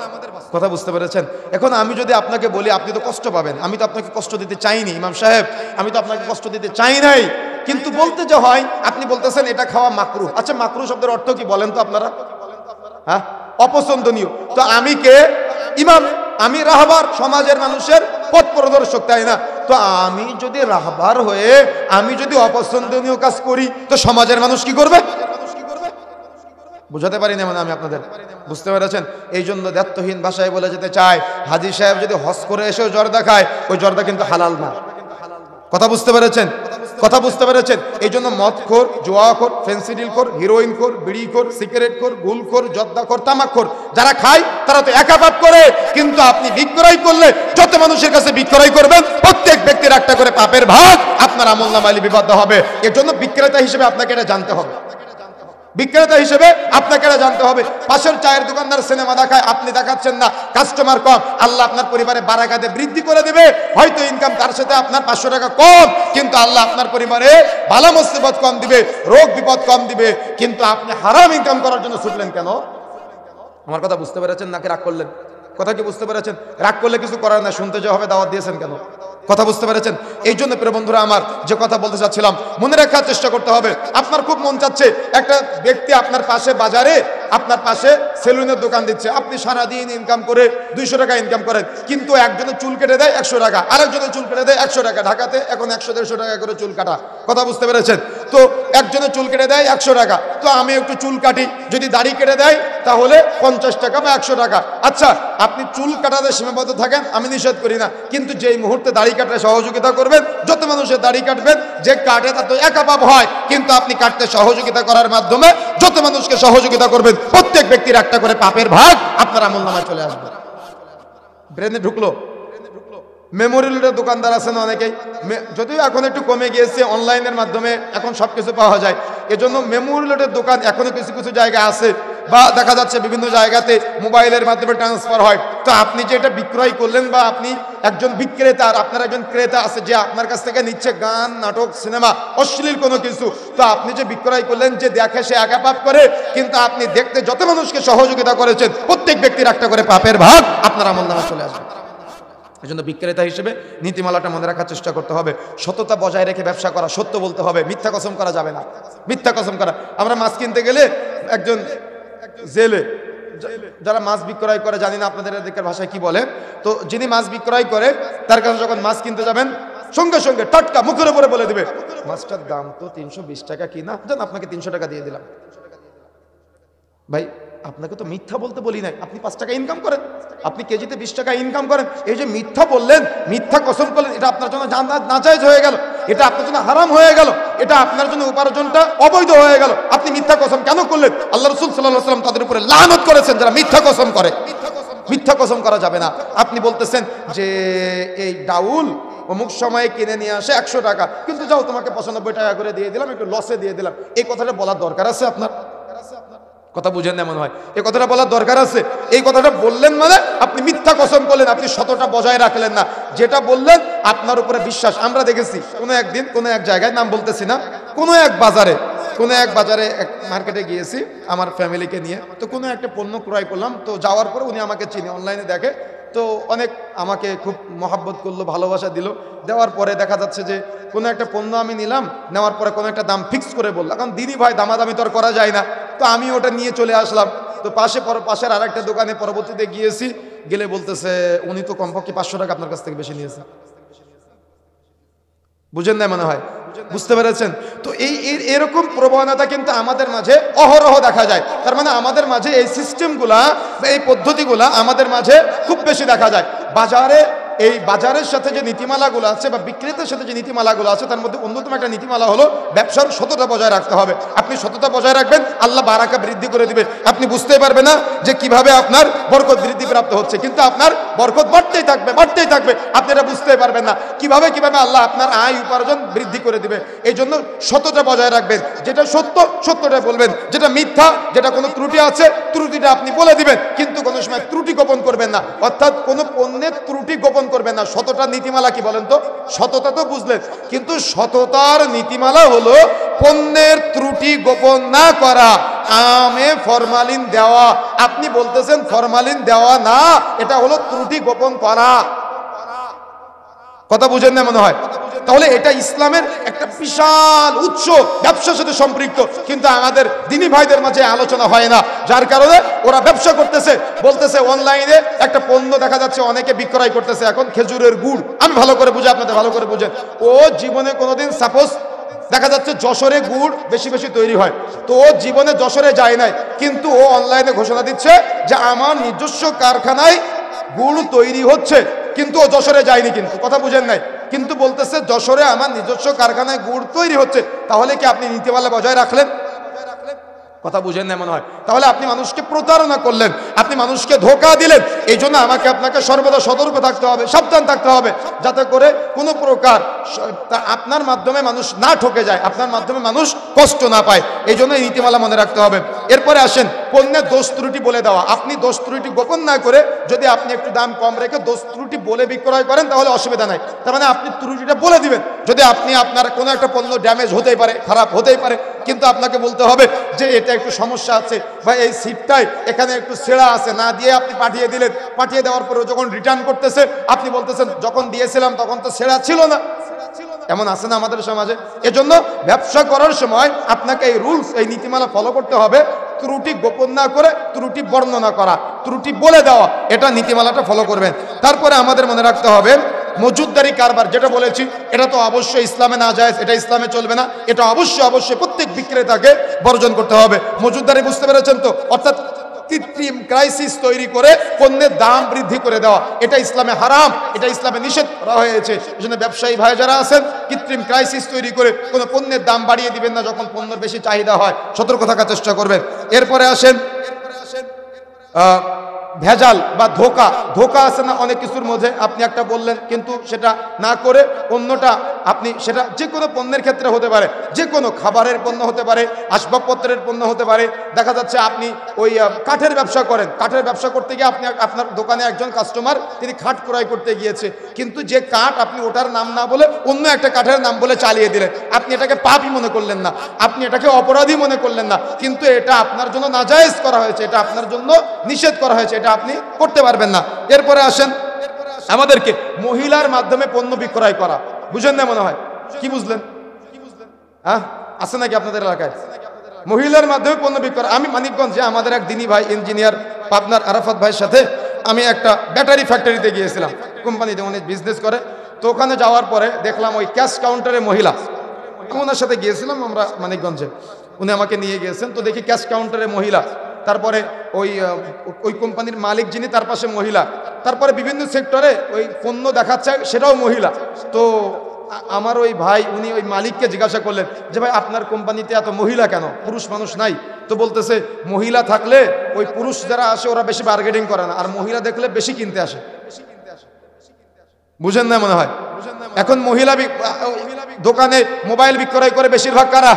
কথা বুঝতে পেরেছেন? এখন আমি যদি আপনাকে বলি, আপনি তো কষ্ট পাবেন। আমি তো আপনাকে কষ্ট দিতে চাইনি ইমাম সাহেব, আমি তো আপনাকে কষ্ট দিতে চাই নাই, কিন্তু বলতে যে হয়, আপনি বলতেছেন এটা খাওয়া মাকরুহ। আচ্ছা, মাকরুহ শব্দের অর্থ কি বলেন তো আপনারা? হ্যাঁ, অপছন্দনীয়। তো আমি কে? ইমাম। আমি রাহবার, সমাজের মানুষের পথ প্রদর্শক, তাই না? তো আমি যদি রাহবার হয়ে আমি যদি অপছন্দনীয় কাজ করি, তো সমাজের মানুষ কি করবে? বুঝাতে পারি না মানে আমি আপনাদের, বুঝতে পেরেছেন? এই জন্য দায়িত্বহীন ভাষায় বলে যেতে চাই, হাজী সাহেব যদি হজ করে এসেও জর্দা খায়, ওই জর্দা কিন্তু হালাল না। কথা বুঝতে পেরেছেন? কথা বুঝতে পেরেছেন? এই জন্য মদখোর, জুয়াখোর, ফেন্সিডিলখোর, হিরোইনখোর, বিড়িখোর, সিগারেটখোর, গুলখোর, জর্দাখোর, তামাকখোর যারা খায় তারা তো একা পাপ করে, কিন্তু আপনি বিক্রয় করলে যত মানুষের কাছে বিক্রয় করবেন, প্রত্যেক ব্যক্তির একটা করে পাপের ভাগ আপনার আমলনামায় লিপিবদ্ধ হবে। এর জন্য বিক্রেতা হিসেবে আপনাকে এটা জানতে হবে। বিক্রেতা হিসেবে আপনাকে এটা জানতে হবে। পাশের চায়ের দোকানদার সিনেমা দেখায়, আপনি দেখাচ্ছেন না, কাস্টমার কম, আল্লাহ আপনার পরিবারে বারাকাতে বৃদ্ধি করে দেবে। হয়তো ইনকাম তার সাথে আপনার 500 টাকা কম, কিন্তু আল্লাহ আপনার পরিবারে বালা মুসিবত কম দিবে, রোগ বিপদ কম দিবে। কিন্তু আপনি হারাম ইনকাম করার জন্য ছুটলেন কেন? আমার কথা বুঝতে পেরেছেন নাকি রাগ করলেন? কথা কি বুঝতে পেরেছেন? রাগ করলে কিছু করার না, শুনতে যে হবে, দাওয়াত দিয়েছেন কেন? কথা বুঝতে পেরেছেন? এই জন্য প্রিয় বন্ধুরা আমার, যে কথা বলতে চাচ্ছিলাম, মনে রাখার চেষ্টা করতে হবে। আপনার খুব মন চাচ্ছে একটা ব্যক্তি আপনার পাশে বাজারে, আপনার পাশে সেলুনের দোকান দিচ্ছে, আপনি সারাদিন ইনকাম করে 200 টাকা ইনকাম করেন, কিন্তু একজনের চুল কেটে দেয় 100 টাকা, আরেকজনের চুল কেটে দেয় 100 টাকা। ঢাকাতে এখন 100-150 টাকা করে চুল কাটা। কথা বুঝতে পেরেছেন? তো একজনের চুল কেটে দেয় 100 টাকা, তো আমি একটু চুল কাটি, যদি দাড়ি কেটে দেয় তাহলে 50 টাকা বা 100 টাকা। আচ্ছা, আপনি চুল কাটাতে সীমাবদ্ধ থাকেন, আমি নিষেধ করি না, কিন্তু যেই মুহূর্তে দাড়ি কাটতে সহযোগিতা করবেন, যত মানুষের দাড়ি কাটবেন, যে কাটে তা তো একা পাপ হয়, কিন্তু আপনি কাটতে সহযোগিতা করার মাধ্যমে যত মানুষকে সহযোগিতা করবেন, প্রত্যেক ব্যক্তির একটা করে পাপের ভাগ আপনার আমলনামায় চলে আসবে। ব্রেনে ঢুকলো? মেমোরিয়ালের দোকানদার আছেন অনেকেই, যদিও এখন একটু কমে গিয়েছে, অনলাইনের মাধ্যমে এখন সবকিছু পাওয়া যায়। এজন্য মেমোরিয়ালের দোকান এখনো কিছু কিছু জায়গায় আছে, বা দেখা যাচ্ছে বিভিন্ন জায়গাতে মোবাইলের মাধ্যমে ট্রান্সফার হয়। তো আপনি যে এটা বিক্রয় করলেন, বা আপনি একজন বিক্রেতা আর আপনার একজন ক্রেতা আছে যে আপনার কাছ থেকে নিচ্ছে গান, নাটক, সিনেমা, অশ্লীল কোনো কিছু, তো আপনি যে বিক্রয় করলেন, যে দেখে সে একা পাপ করে, কিন্তু আপনি দেখতে যত মানুষকে সহযোগিতা করেছেন, প্রত্যেক ব্যক্তির একটা করে পাপের ভাগ আপনার আমলনামায় চলে আসবে। এজন্য বিক্রেতা হিসেবে নীতিমালাটা মনে রাখার চেষ্টা করতে হবে। সততা বজায় রেখে ব্যবসা করা, সত্য বলতে হবে, মিথ্যা কসম করা যাবে না। মিথ্যা কসম করা, আমরা মাছ কিনতে গেলে একজন জেলে, যারা মাছ বিক্রয় করে, জানি না আপনাদের এদিকের ভাষায় কি বলে, তো যিনি মাছ বিক্রয় করে তার কাছে যখন মাছ কিনতে যাবেন সঙ্গে সঙ্গে টাটকা মুখের উপরে বলে দিবে, মাছটার দাম তো 320 টাকা কিনা, জান আপনাকে 300 টাকা দিয়ে দিলাম। ভাই আপনাকে তো মিথ্যা বলতে বলি নাই, আপনি 5 টাকা ইনকাম করেন, আপনি কেজিতে 20 টাকা ইনকাম করেন, এই যে মিথ্যা বললেন, মিথ্যা কসম করলেন, এটা আপনার জন্য নাজায়েজ হয়ে গেল, এটা আপনার জন্য হারাম হয়ে গেল, এটা আপনার জন্য উপার্জনটা অবৈধ হয়ে গেল। আপনি মিথ্যা কসম কেন করলেন? আল্লাহ রাসূল সাল্লাল্লাহু আলাইহি ওয়াসাল্লাম তাদের উপরে লানত করেছেন যারা মিথ্যা কসম করে। মিথ্যা কসম করা যাবে না। আপনি বলতেছেন যে এই ডাউল অমুক সময়ে কিনে নিয়ে আসে 100 টাকা, কিন্তু যাও তোমাকে 95 টাকা করে দিয়ে দিলাম, একটু লসে দিয়ে দিলাম, এই কথাটা বলার দরকার আছে আপনার? কথা বুঝেন না মনে হয়, এই কথাটা বলার দরকার আছে? এই কথাটা বললেন মানে আপনি মিথ্যা কসম করলেন, আপনি সততা বজায় রাখলেন না। যেটা বললেন আপনার উপরে বিশ্বাস। আমরা দেখেছি কোনো একদিন কোনো এক জায়গায়, নাম বলতেছি না, কোনো এক বাজারে এক মার্কেটে গিয়েছি আমার ফ্যামিলিকে নিয়ে, তো কোনো একটা পণ্য ক্রয় করলাম, তো যাওয়ার পরে উনি আমাকে চিনি, অনলাইনে দেখে, তো অনেক আমাকে খুব মহাব্বত করলো, ভালোবাসা দিল। দেওয়ার পরে দেখা যাচ্ছে যে কোনো একটা পণ্য আমি নিলাম, নেওয়ার পরে কোনো একটা দাম ফিক্স করে বললো, কারণ দিনই ভাই দামাদামি তো আর করা যায় না, তো আমি ওটা নিয়ে চলে আসলাম। তো পাশের আর একটা দোকানে পরবর্তীতে গিয়েছি, গেলে বলতেছে উনি তো কমপক্ষে 500 টাকা আপনার কাছ থেকে বেশি নিয়েছে। বুঝেন না মনে হয়, বুঝতে পেরেছেন? তো এরকম প্রবণতা কিন্তু আমাদের মাঝে অহরহ দেখা যায়। তার মানে আমাদের মাঝে এই সিস্টেমগুলা, এই পদ্ধতিগুলা আমাদের মাঝে খুব বেশি দেখা যায়। এই বাজারের সাথে যে নীতিমালাগুলো আছে বা বিক্রেতার সাথে যে নীতিমালাগুলো আছে, তার মধ্যে অন্যতম একটা নীতিমালা হলো ব্যবসার সততা বজায় রাখতে হবে। আপনি সততা বজায় রাখবেন, আল্লাহ বারাকা বৃদ্ধি করে দিবে। আপনি বুঝতে পারবেন না যে কিভাবে আপনার বরকত বৃদ্ধি প্রাপ্ত হচ্ছে, কিন্তু আপনার বরকত বাড়তেই থাকবে। আপনি এটা বুঝতে পারবেন না কিভাবে আল্লাহ আপনার আয় উপার্জন বৃদ্ধি করে দিবে। এই জন্য সততা বজায় রাখবেন, যেটা সত্য সত্যটা বলবেন, যেটা মিথ্যা, যেটা কোনো ত্রুটি আছে ত্রুটিটা আপনি বলে দিবেন, কিন্তু কোনো সময় ত্রুটি গোপন করবেন না, অর্থাৎ কোনো পণ্যের ত্রুটি গোপন করবেন না। সততার নীতিমালা কি বলেন তো? সততা তো বুঝলেন, কিন্তু সততার নীতিমালা হলো পণ্যের ত্রুটি গোপন না করা, আমে ফরমালিন দেওয়া। আপনি বলতেছেন ফরমালিন দেওয়া না, এটা হলো ত্রুটি গোপন করা। কথা বুঝেন না মনে হয়? তাহলে এটা ইসলামের একটা বিশাল উৎস, ব্যবসার সাথে সম্পৃক্ত, কিন্তু আমাদের দিনী ভাইদের মাঝে আলোচনা হয় না, যার কারণে ওরা ব্যবসা করতেছে। বলতেছে অনলাইনে একটা পণ্য দেখা যাচ্ছে অনেকে বিক্রয় করতেছে, এখন খেজুরের গুড়, আমি ভালো করে বুঝি, আপনাদের ভালো করে বুঝেন। ও জীবনে কোনোদিন সাপোজ দেখা যাচ্ছে যশোরে গুড় বেশি তৈরি হয়, তো ও জীবনে যশোরে যায় নাই, কিন্তু ও অনলাইনে ঘোষণা দিচ্ছে যে আমার নিজস্ব কারখানায় গুড় তৈরি হচ্ছে, কিন্তু ও যশোরে যায়নি। কিন্তু কথা বুঝেন নাই, কিন্তু বলতেছে যশোরে আমার নিজস্ব কারখানায় গুড় তৈরি হচ্ছে। তাহলে কি আপনি নীতিমালা বজায় রাখলেন? কথা বুঝেন না মনে হয়? তাহলে আপনি মানুষকে প্রতারণা করলেন, আপনি মানুষকে ধোঁকা দিলেন। এই জন্য আপনাকে সর্বদা সতর্ক থাকতে হবে, সাবধান থাকতে হবে, যাতে করে কোনো প্রকার আপনার মাধ্যমে মানুষ না ঠকে যায়, আপনার মাধ্যমে মানুষ কষ্ট না পায়। এই জন্য এই নীতিমালা মনে রাখতে হবে। এরপরে আসেন পণ্যের দোষ ত্রুটি বলে দেওয়া। আপনি দোষ ত্রুটি গোপন না করে যদি আপনি একটু দাম কম রেখে দোষ ত্রুটি বলে বিক্রয় করেন, তাহলে অসুবিধা নাই। তার মানে আপনি ত্রুটিটা বলে দিবেন। যদি আপনার কোনো একটা পণ্য ড্যামেজ হতেই পারে, খারাপ হতেই পারে, কিন্তু আপনাকে বলতে হবে যে এটা একটু সমস্যা আছে, বা এই সিটটাই এখানে একটু ছেঁড়া আছে, না দিয়ে আপনি পাঠিয়ে দিলেন। পাঠিয়ে দেওয়ার পরে যখন রিটার্ন করতেছে আপনি বলতেছেন যখন দিয়েছিলাম তখন তো ছেঁড়া ছিল না। এমন আছে না আমাদের সমাজে? এজন্য ব্যবসা করার সময় আপনাকে এই রুলস, এই নীতিমালা ফলো করতে হবে। ত্রুটি গোপন না করে ত্রুটি বর্ণনা করা, ত্রুটি বলে দেওয়া, এটা নীতিমালাটা ফলো করবেন। তারপরে আমাদের মনে রাখতে হবে মজুদদারি কারবার, যেটা বলেছি এটা তো অবশ্যই ইসলামে না যায়, এটা ইসলামে চলবে না, এটা অবশ্যই প্রত্যেক বিক্রেতাকে বর্জন করতে হবে। মজুদদারি বুঝতে পেরেছেন তো? অর্থাৎ কৃত্রিম ক্রাইসিস তৈরি করে পণ্যের দাম বৃদ্ধি করে দেওয়া, এটা ইসলামে হারাম, এটা ইসলামে নিষেধ করা হয়েছে। এজন্য ব্যবসায়ী ভাই যারা আছেন, কৃত্রিম ক্রাইসিস তৈরি করে কোনো পণ্যের দাম বাড়িয়ে দিবেন না যখন পণ্যের বেশি চাহিদা হয়, সতর্ক থাকার চেষ্টা করবেন। এরপরে আসেন ভেজাল বা ধোকা আছে না অনেক কিছুর মধ্যে। আপনি একটা বললেন কিন্তু সেটা না করে অন্যটা, আপনি সেটা যে কোনো পণ্যের ক্ষেত্রে হতে পারে, যে কোনো খাবারের পণ্য হতে পারে, আসবাবপত্রের পণ্য হতে পারে। দেখা যাচ্ছে আপনি ওই কাঠের ব্যবসা করেন, কাঠের ব্যবসা করতে গিয়ে আপনার দোকানে একজন কাস্টমার তিনি খাট ক্রয় করতে গিয়েছে, কিন্তু যে কাঠ আপনি ওটার নাম না বলে অন্য একটা কাঠের নাম বলে চালিয়ে দিলেন। আপনি এটাকে পাপই মনে করলেন না, আপনি এটাকে অপরাধী মনে করলেন না, কিন্তু এটা আপনার জন্য নাজায়েজ করা হয়েছে, এটা আপনার জন্য নিষেধ করা হয়েছে, এটা আপনি করতে পারবেন না। এরপরে আসেন আমাদেরকে মহিলার মাধ্যমে পণ্য বিক্রয় করা। বুঝেন না মনে হয়? কি বুঝলেন? হ্যাঁ, আছে নাকি আপনাদের এলাকায় মহিলার মাধ্যমে পণ্য বিক্রয়? আমি মানিকগঞ্জে আমাদের এক দিনী ভাই ইঞ্জিনিয়ার পাবনার আরাফাত ভাইয়ের সাথে আমি একটা ব্যাটারি ফ্যাক্টরিতে গিয়েছিলাম, কোম্পানিতে উনি বিজনেস করে। তো ওখানে যাওয়ার পরে দেখলাম ওই ক্যাশ কাউন্টারে মহিলা, ওনার সাথে গিয়েছিলাম আমরা মানিকগঞ্জে, উনি আমাকে নিয়ে গিয়েছেন। তো দেখি ক্যাশ কাউন্টারে মহিলা, তারপরে ওই কোম্পানির মালিক যিনি তার পাশে মহিলা, তারপরে বিভিন্ন সেক্টরে ওই পণ্য দেখাচ্ছে সেটাও মহিলা। তো আমার ওই ভাই উনি ওই মালিককে জিজ্ঞাসা করলেন যে ভাই আপনার কোম্পানিতে এত মহিলা কেন, পুরুষ মানুষ নাই? তো বলতেছে মহিলা থাকলে ওই পুরুষ যারা আসে ওরা বেশি বার্গেনিং করে না, আর মহিলা দেখলে বেশি কিনতে আসে। বুঝেন না মনে হয়? এখন মহিলা দোকানে মোবাইল বিক্রয় করে বেশিরভাগ কারা?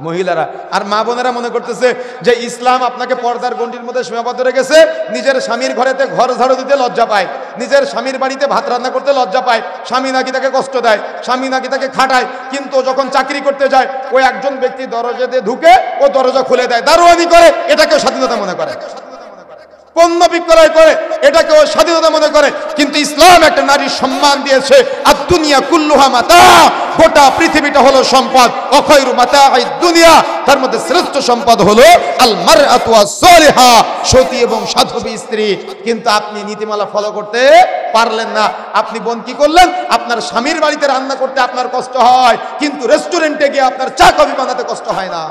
মহিলারা। আর মা বোনেরা মনে করতেছে যে ইসলাম আপনাকে পর্দার গণ্ডির মধ্যে সীমাবদ্ধ রেখেছে, নিজের স্বামীর ঘরেতে ঘর ঝাড়ু দিতে লজ্জা পায়, নিজের স্বামীর বাড়িতে ভাত রান্না করতে লজ্জা পায়, স্বামী নাকি তাকে কষ্ট দেয়, স্বামী নাকি তাকে খাটায়। কিন্তু যখন চাকরি করতে যায় ওই একজন ব্যক্তি দরজা দিয়ে ঢুকে ও দরজা খুলে দেয়, দারোয়ানি করে, এটাকেও স্বাধীনতা মনে করে। পণ্য বিক্রয় করে এটাকেও স্বাধীনতা মনে করে। কিন্তু ইসলাম একটা নারীর সম্মান দিয়েছে, আর দুনিয়া কুল্লুহা মাতা, গোটা পৃথিবীটা হলো সম্পদ। অখয়রু মাতাঈদ দুনিয়া, তার মধ্যে শ্রেষ্ঠ সম্পদ হলো আল মারআতু আস-সালিহা, সতী এবং সাধবী স্ত্রী। কিন্তু আপনি নীতিমালা ফলো করতে পারলেন না। আপনি বোন কি করলেন? আপনার স্বামীর বাড়িতে রান্না করতে আপনার কষ্ট হয়, কিন্তু রেস্টুরেন্টে গিয়ে আপনার চা কফি বানাতে কষ্ট হয় না।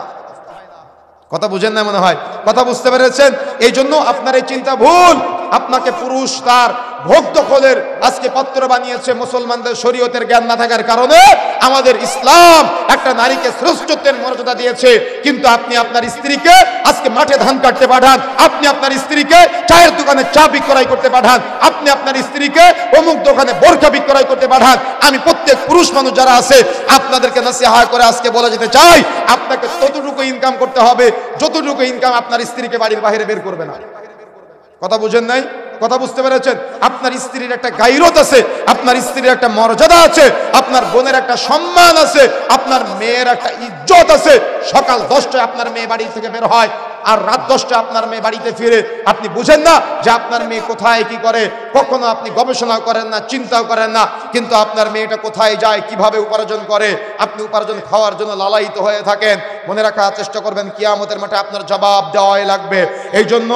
কথা বুঝেন না মনে হয়? কথা বুঝতে পেরেছেন? এই জন্য আপনার এই চিন্তা ভুল। আপনাকে পুরুষ তার ভোগ দখলের আজকে পাত্র বানিয়েছে। মুসলমানদের শরীয়তের জ্ঞান না থাকার কারণে আমাদের ইসলাম একটা নারীকে শ্রেষ্ঠত্বের মর্যাদা দিয়েছে। কিন্তু আপনি আপনার স্ত্রীকে আজকে মাঠে ধান কাটতে পাঠান, আপনি আপনার স্ত্রীকে চায়ের দোকানে চা বিক্রয় করতে পাঠান, আপনি আপনার স্ত্রীকে অমুক দোকানে বোরকা বিক্রয় করতে পাঠান। আমি প্রত্যেক পুরুষ মানুষ যারা আছে আপনাদেরকে নসিহত করে আজকে বলে যেতে চাই, আপনাকে ততটুকু ইনকাম করতে হবে যতটুকু ইনকাম আপনার স্ত্রীকে বাড়ির বাইরে বের করবে না। কথা বুঝেন নাই? কথা বুঝতে পেরেছেন? আপনার স্ত্রীর একটা গায়রত আছে, আপনার স্ত্রীর একটা মর্যাদা আছে, আপনার বোনের একটা সম্মান আছে, আপনার মেয়ের একটা ইজ্জত আছে। সকাল 10টায় আপনার মেয়ে বাড়ি থেকে বের হয়, আর রাত 10টায় আপনার মেয়ে বাড়িতে ফিরে। আপনি বুঝেন না যে আপনার মেয়ে কোথায় কি করে? কখনো আপনি গবেষণা করেন না, চিন্তাও করেন না। কিন্তু আপনার মেয়েটা কোথায় যায়, কিভাবে উপার্জন করে, আপনি উপার্জন খাওয়ার জন্য লালায়িত হয়ে থাকেন। মনে রাখার চেষ্টা করবেন, কিয়ামতের মাঠে আপনার জবাব দেওয়াই লাগবে। এই জন্য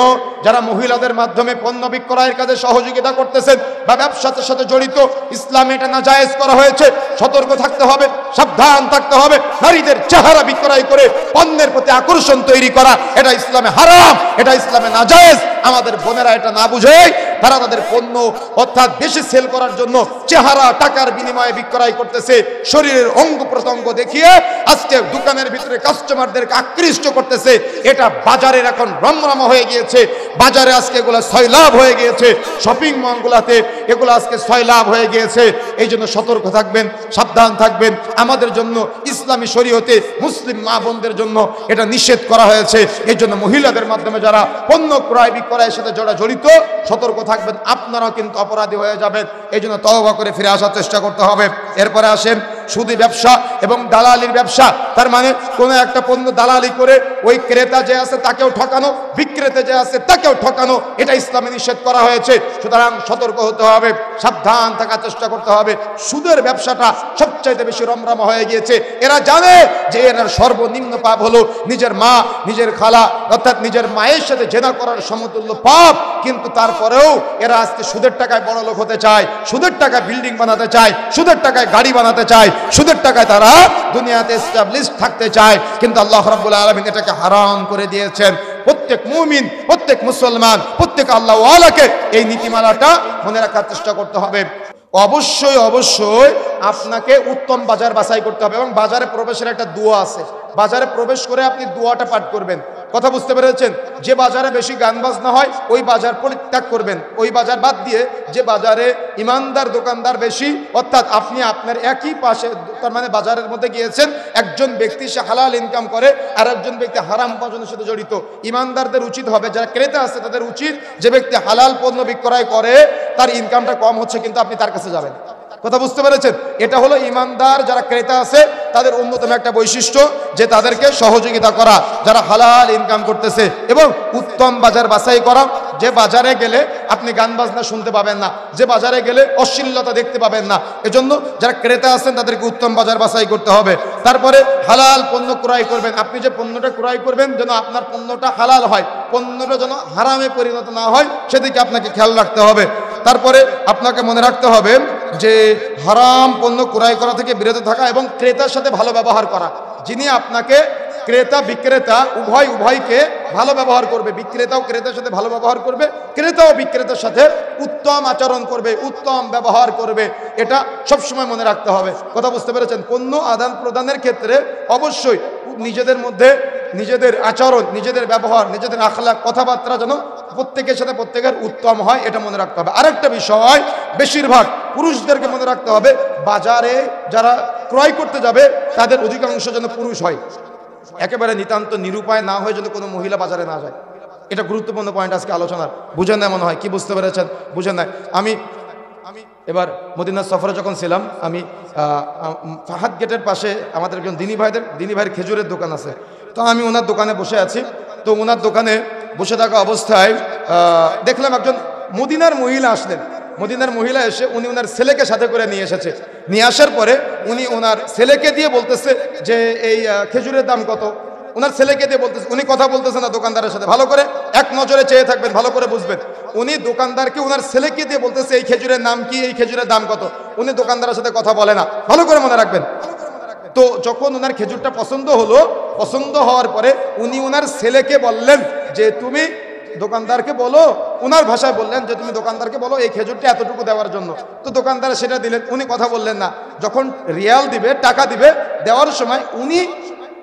যারা মহিলাদের মাধ্যমে পণ্য বিক্রয়ের কাজে সহযোগিতা করতেছেন বা ব্যবসার সাথে জড়িত, ইসলামে এটা নাজায়েজ করা হয়েছে। সতর্ক থাকতে হবে, সাবধান থাকতে হবে। নারীদের চেহারা বিক্রয় করে পণ্যের প্রতি আকর্ষণ তৈরি করা, এটা ইসলামে হারাম, এটা ইসলামে নাজায়েজ। আমাদের বোনেরা এটা না বুঝে তারা তাদের পণ্য অর্থাৎ বেশি সেল করার জন্য চেহারা টাকার বিনিময়ে বিক্রয় করতেছে, শরীরের অঙ্গ প্রত্যঙ্গ দেখিয়ে আজকে দোকানের ভিতরে কাস্টমারদেরকে আকৃষ্ট করতেছে। এটা বাজারের এখন রমরমা হয়ে গিয়েছে, বাজারে আজকে এগুলো সয়লাভ হয়ে গিয়েছে, শপিং মলগুলোতে এগুলো আজকে সয়লাভ হয়ে গিয়েছে। এই জন্য সতর্ক থাকবেন, সাবধান থাকবেন। আমাদের জন্য ইসলামী শরীয়তে মুসলিম মা বোনদের জন্য এটা নিষেধ করা হয়েছে। এই জন্য মহিলাদের মাধ্যমে যারা পণ্য ক্রয় বিক্রয়ের সাথে যারা জড়িত, সতর্ক থাকবেন, আপনারাও কিন্তু অপরাধী হয়ে যাবেন। এই জন্য তওবা করে ফিরে আসার চেষ্টা করতে হবে। এরপরে আসেন সুদি ব্যবসা এবং দালালির ব্যবসা। তার মানে কোনো একটা পণ্য দালালি করে ওই ক্রেতা যে আছে তাকেও ঠকানো, বিক্রেতা যে আছে তাকেও ঠকানো, এটা ইসলামে নিষেধ করা হয়েছে। সুতরাং সতর্ক হতে হবে, সাবধান থাকার চেষ্টা করতে হবে। সুদের ব্যবসাটা সবচাইতে বেশি রমরমা হয়ে গিয়েছে। এরা জানে যে এর সর্বনিম্ন পাপ হলো নিজের মা, নিজের খালা অর্থাৎ নিজের মায়ের সাথে জেনা করার সমতুল্য পাপ। কিন্তু তারপরেও এরা আজকে সুদের টাকায় বড় লোক হতে চায়, সুদের টাকায় বিল্ডিং বানাতে চায়, সুদের টাকায় গাড়ি বানাতে চায়, সুদের টাকায় তারা দুনিয়াতে এস্টাবলিশ থাকতে চায়। কিন্তু আল্লাহ রাব্বুল আলামিন এটাকে হারাম করে দিয়েছেন। প্রত্যেক মুমিন, প্রত্যেক মুসলমান, প্রত্যেক আল্লাহওয়ালাকে এই নীতিমালাটা মনে রাখার চেষ্টা করতে হবে। অবশ্যই অবশ্যই আপনাকে উত্তম বাজার বাছাই করতে হবে এবং বাজারে প্রবেশের একটা দোয়া আছে। বাজারে প্রবেশ করে আপনি দোয়াটা পাঠ করবেন। কথা বুঝতে পেরেছেন? যে বাজারে বেশি গান বাজনা হয় ওই বাজার পরিত্যাগ করবেন, ওই বাজার বাদ দিয়ে যে বাজারে ইমানদার দোকানদার বেশি, অর্থাৎ আপনি আপনার একই পাশে তার মানে বাজারের মধ্যে গিয়েছেন, একজন ব্যক্তি সে হালাল ইনকাম করে আর একজন ব্যক্তি হারাম উপার্জনের সাথে জড়িত। ইমানদারদের উচিত হবে, যারা ক্রেতা আছে তাদের উচিত, যে ব্যক্তি হালাল পণ্য বিক্রয় করে তার ইনকামটা কম হচ্ছে কিন্তু আপনি তার কাছে যাবেন। কথা বুঝতে পেরেছেন? এটা হলো ইমানদার যারা ক্রেতা আছে তাদের অন্যতম একটা বৈশিষ্ট্য, যে তাদেরকে সহযোগিতা করা যারা হালাল ইনকাম করতেছে এবং উত্তম বাজার বাছাই করা, যে বাজারে গেলে আপনি গান বাজনা শুনতে পাবেন না, যে বাজারে গেলে অশ্লীলতা দেখতে পাবেন না। এজন্য যারা ক্রেতা আছেন তাদেরকে উত্তম বাজার বাছাই করতে হবে। তারপরে হালাল পণ্য ক্রয় করবেন। আপনি যে পণ্যটা ক্রয় করবেন যেন আপনার পণ্যটা হালাল হয়, পণ্যটা যেন হারামে পরিণত না হয়, সেদিকে আপনাকে খেয়াল রাখতে হবে। তারপরে আপনাকে মনে রাখতে হবে যে হারাম পণ্য ক্রয় করা থেকে বিরত থাকা এবং ক্রেতার সাথে ভালো ব্যবহার করা। যিনি আপনাকে ক্রেতা বিক্রেতা উভয়কে ভালো ব্যবহার করবে, বিক্রেতাও ক্রেতার সাথে ভালো ব্যবহার করবে, ক্রেতাও বিক্রেতার সাথে উত্তম আচরণ করবে, উত্তম ব্যবহার করবে। এটা সবসময় মনে রাখতে হবে। কথা বুঝতে পেরেছেন? পণ্য আদান প্রদানের ক্ষেত্রে অবশ্যই নিজেদের মধ্যে নিজেদের আচরণ, নিজেদের ব্যবহার, নিজেদের আখলাক, কথাবার্তা যেন প্রত্যেকের সাথে প্রত্যেকের উত্তম হয়, এটা মনে রাখতে হবে। আরেকটা বিষয় বেশিরভাগ পুরুষদেরকে মনে রাখতে হবে, বাজারে যারা ক্রয় করতে যাবে তাদের অধিকাংশ যেন পুরুষ হয়। একেবারে নিতান্ত নিরুপায় না হয়ে যেন কোনো মহিলা বাজারে না যায়। এটা গুরুত্বপূর্ণ পয়েন্ট আজকে আলোচনার। বুঝেন না মনে হয়? কি বুঝতে পেরেছেন? বুঝেন না? আমি এবার মদিনার সফরে যখন ছিলাম, আমি ফাহাদ গেটের পাশে আমাদের একজন দিনী ভাইয়ের খেজুরের দোকান আছে। তো আমি ওনার দোকানে বসে আছি। তো ওনার দোকানে বসে থাকা অবস্থায় দেখলাম একজন মদিনার মহিলা আসলেন। মদিনার মহিলা এসে উনি ওনার ছেলেকে সাথে করে নিয়ে এসেছে। নিয়ে আসার পরে উনি ওনার ছেলেকে দিয়ে বলতেছে যে এই খেজুরের দাম কত। ওনার ছেলেকে দিয়ে বলতেছে, উনি কথা বলতেছে না দোকানদারের সাথে। ভালো করে এক নজরে চেয়ে থাকবেন, ভালো করে বুঝবেন। উনি দোকানদারকে ওনার ছেলেকে দিয়ে বলতেছে এই খেজুরের নাম কি, এই খেজুরের দাম কত। উনি দোকানদারের সাথে কথা বলে না, ভালো করে মনে রাখবেন। তো যখন ওনার খেজুরটা পছন্দ হলো, পছন্দ হওয়ার পরে উনি ওনার ছেলেকে বললেন যে তুমি দোকানদারকে বলো, ওনার ভাষায় বললেন যে তুমি দোকানদারকে বলো এই খেজুরটা এতটুকু দেওয়ার জন্য। তো দোকানদার সেটা দিলেন, উনি কথা বললেন না। যখন রিয়াল দিবে, টাকা দিবে, দেওয়ার সময় উনি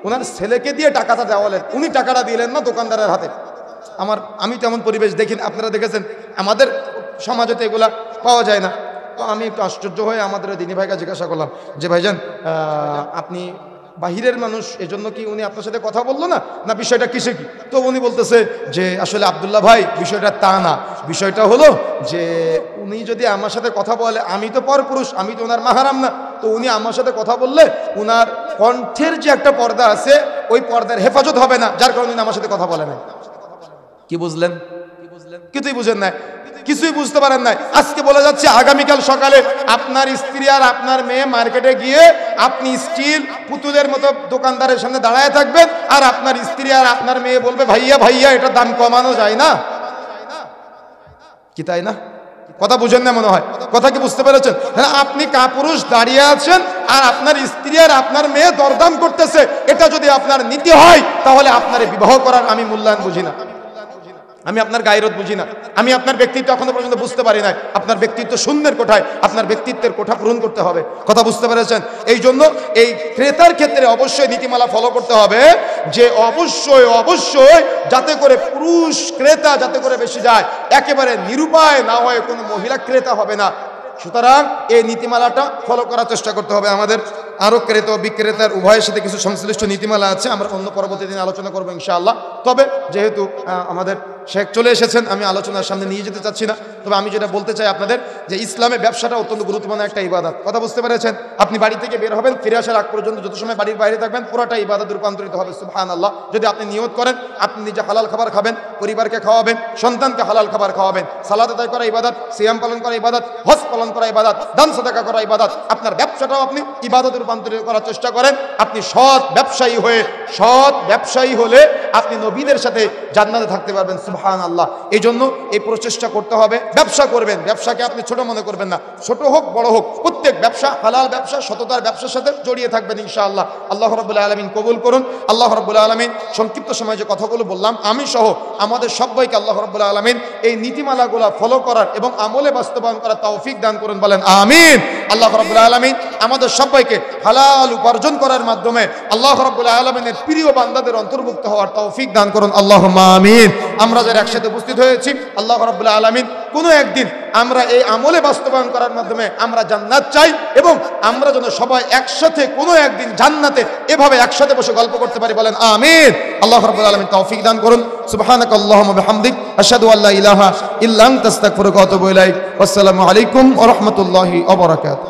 ওনার ছেলেকে দিয়ে টাকাটা দেওয়ালেন, উনি টাকাটা দিলেন না দোকানদারের হাতে। আমি তেমন পরিবেশ দেখিনি, আপনারা দেখেছেন, আমাদের সমাজে তো এগুলা পাওয়া যায় না। তো আমি একটু আশ্চর্য হয়ে আমাদের দিনী ভাইকে জিজ্ঞাসা করলাম যে ভাইজান আপনি বাহিরের মানুষ, এজন্য কি উনি আপনার সাথে কথা বললো না, না বিষয়টা কিসে কি? তো উনি বলতেছে যে আসলে আব্দুল্লাহ ভাই বিষয়টা তা না, বিষয়টা হলো যে উনি যদি আমার সাথে কথা বলে, আমি তো পরপুরুষ, আমি তো ওনার মাহারাম না। তো উনি আমার সাথে কথা বললে উনার কণ্ঠের যে একটা পর্দা আছে ওই পর্দার হেফাজত হবে না, যার কারণে উনি আমার সাথে কথা বলে না। কি বুঝলেন? কিছুই বুঝেন নাই, কিছুই বুঝতে পারেন নাই। আজকে বলে যাচ্ছে আগামীকাল সকালে আপনার স্ত্রী আর আপনার মেয়ে মার্কেটে গিয়ে আপনি স্টিল পুতুলের মতো দোকানদারের সামনে দাঁড়ায় থাকবেন, আর আপনার স্ত্রী আর আপনার মেয়ে বলবে ভাইয়া ভাইয়া এটা দাম কমানো যায় না, কি তাই না? কথা বুঝেন না মনে হয়? কথা কি বুঝতে পেরেছেন? হ্যাঁ, আপনি কাপুরুষ দাঁড়িয়ে আছেন আর আপনার স্ত্রী আর আপনার মেয়ে দরদাম করতেছে। এটা যদি আপনার নীতি হয় তাহলে আপনার বিবাহ করার আমি মূল্যায়ন বুঝি না, আমি আপনার গায়রত বুঝি না, আমি আপনার ব্যক্তিত্ব এখনো পর্যন্ত বুঝতে পারি নাই। আপনার ব্যক্তিত্ব শূন্যের কোঠায়, আপনার ব্যক্তিত্বের কোঠা পূরণ করতে হবে। কথা বুঝতে পেরেছেন? এই জন্য এই ক্রেতার ক্ষেত্রে অবশ্যই নীতিমালা ফলো করতে হবে যে অবশ্যই যাতে করে পুরুষ ক্রেতা যাতে করে বেশি যায়, একেবারে নিরুপায় না হয়ে কোনো মহিলা ক্রেতা হবে না। সুতরাং এই নীতিমালাটা ফলো করার চেষ্টা করতে হবে আমাদের। আরও ক্রেতা ও বিক্রেতার উভয়ের সাথে কিছু সংশ্লিষ্ট নীতিমালা আছে, আমরা অন্য পরবর্তী দিনে আলোচনা করবো ইনশাআল্লাহ। তবে যেহেতু আমাদের শেখ চলে এসেছেন, আমি আলোচনার সামনে নিয়ে যেতে চাচ্ছি না। তবে আমি যেটা বলতে চাই আপনাদের যে ইসলামে ব্যবসাটা অত্যন্ত গুরুত্বপূর্ণ একটা ইবাদত। কথা বুঝতে পেরেছেন? আপনি বাড়ি থেকে বের হবেন, ফিরে আসার আগ পর্যন্ত যত সময় বাড়ির বাইরে থাকবেন পুরোটা ইবাদত রূপান্তরিত হবে। সুবহানাল্লাহ। যদি আপনি নিয়ত করেন আপনি নিজে হালাল খাবার খাবেন, পরিবারকে খাওয়াবেন, সন্তানকে হালাল খাবার খাওয়াবেন, সালাত আদায় করা ইবাদত, সিয়াম পালন করা ইবাদত, হজ পালন করা ইবাদত, দান সাদাকা করা ইবাদত। আপনার ব্যবসাটাও আপনি ইবাদতে রূপান্তরিত করার চেষ্টা করেন। আপনি সৎ ব্যবসায়ী হলে আপনি নবীদের সাথে জান্নাতে থাকতে পারবেন। সুবহানাল্লাহ। এই জন্য এই প্রচেষ্টা করতে হবে। ব্যবসা করবেন, ব্যবসাকে আপনি ছোট মনে করবেন না, ছোট হোক বড় হোক, প্রত্যেক ব্যবসা হালাল ব্যবসা, সততার ব্যবসার সাথে জড়িয়ে থাকবেন ইনশাআল্লাহ। আল্লাহ রাব্বুল আলামিন কবুল করুন। আল্লাহ রাব্বুল আলামিন সংক্ষিপ্ত সময়ে যে কথাগুলো বললাম আমি সহ আমাদের সবাইকে আল্লাহ রাব্বুল আলামিন এই নীতিমালাগুলো ফলো করার এবং আমলে বাস্তবায়ন করার তৌফিক দান করুন, বলেন আমিন। আল্লাহ রাব্বুল আলামিন আমাদের সবাইকে হালাল উপার্জন করার মাধ্যমে আল্লাহ রাব্বুল আলামিনের প্রিয় বান্দাদের অন্তর্ভুক্ত হওয়ার তৌফিক দান করুন, আল্লাহুম্মা আমিন। আমরা যারা একসাথে উপস্থিত হয়েছি আল্লাহ রাব্বুল আলামিন কোনো একদিন আমরা এই আমলে বাস্তবায়ন করার মাধ্যমে আমরা জান্নাত চাই, এবং আমরা যেন সবাই একসাথে কোনো একদিন জান্নাতে এভাবে একসাথে বসে গল্প করতে পারি, বলেন আমিন। আল্লাহ রাব্বুল আলামিন তৌফিক দান করুন। সুবহানাকাল্লাহুম্মা ওয়া বিহামদিক আশহাদু আল্লা ইলাহা ইল্লা আনতা আস্তাগফিরুকা ওয়া আতুবু ইলাইক। আসসালামু আলাইকুম ওয়া রাহমাতুল্লাহি ওয়া বারাকাতুহু।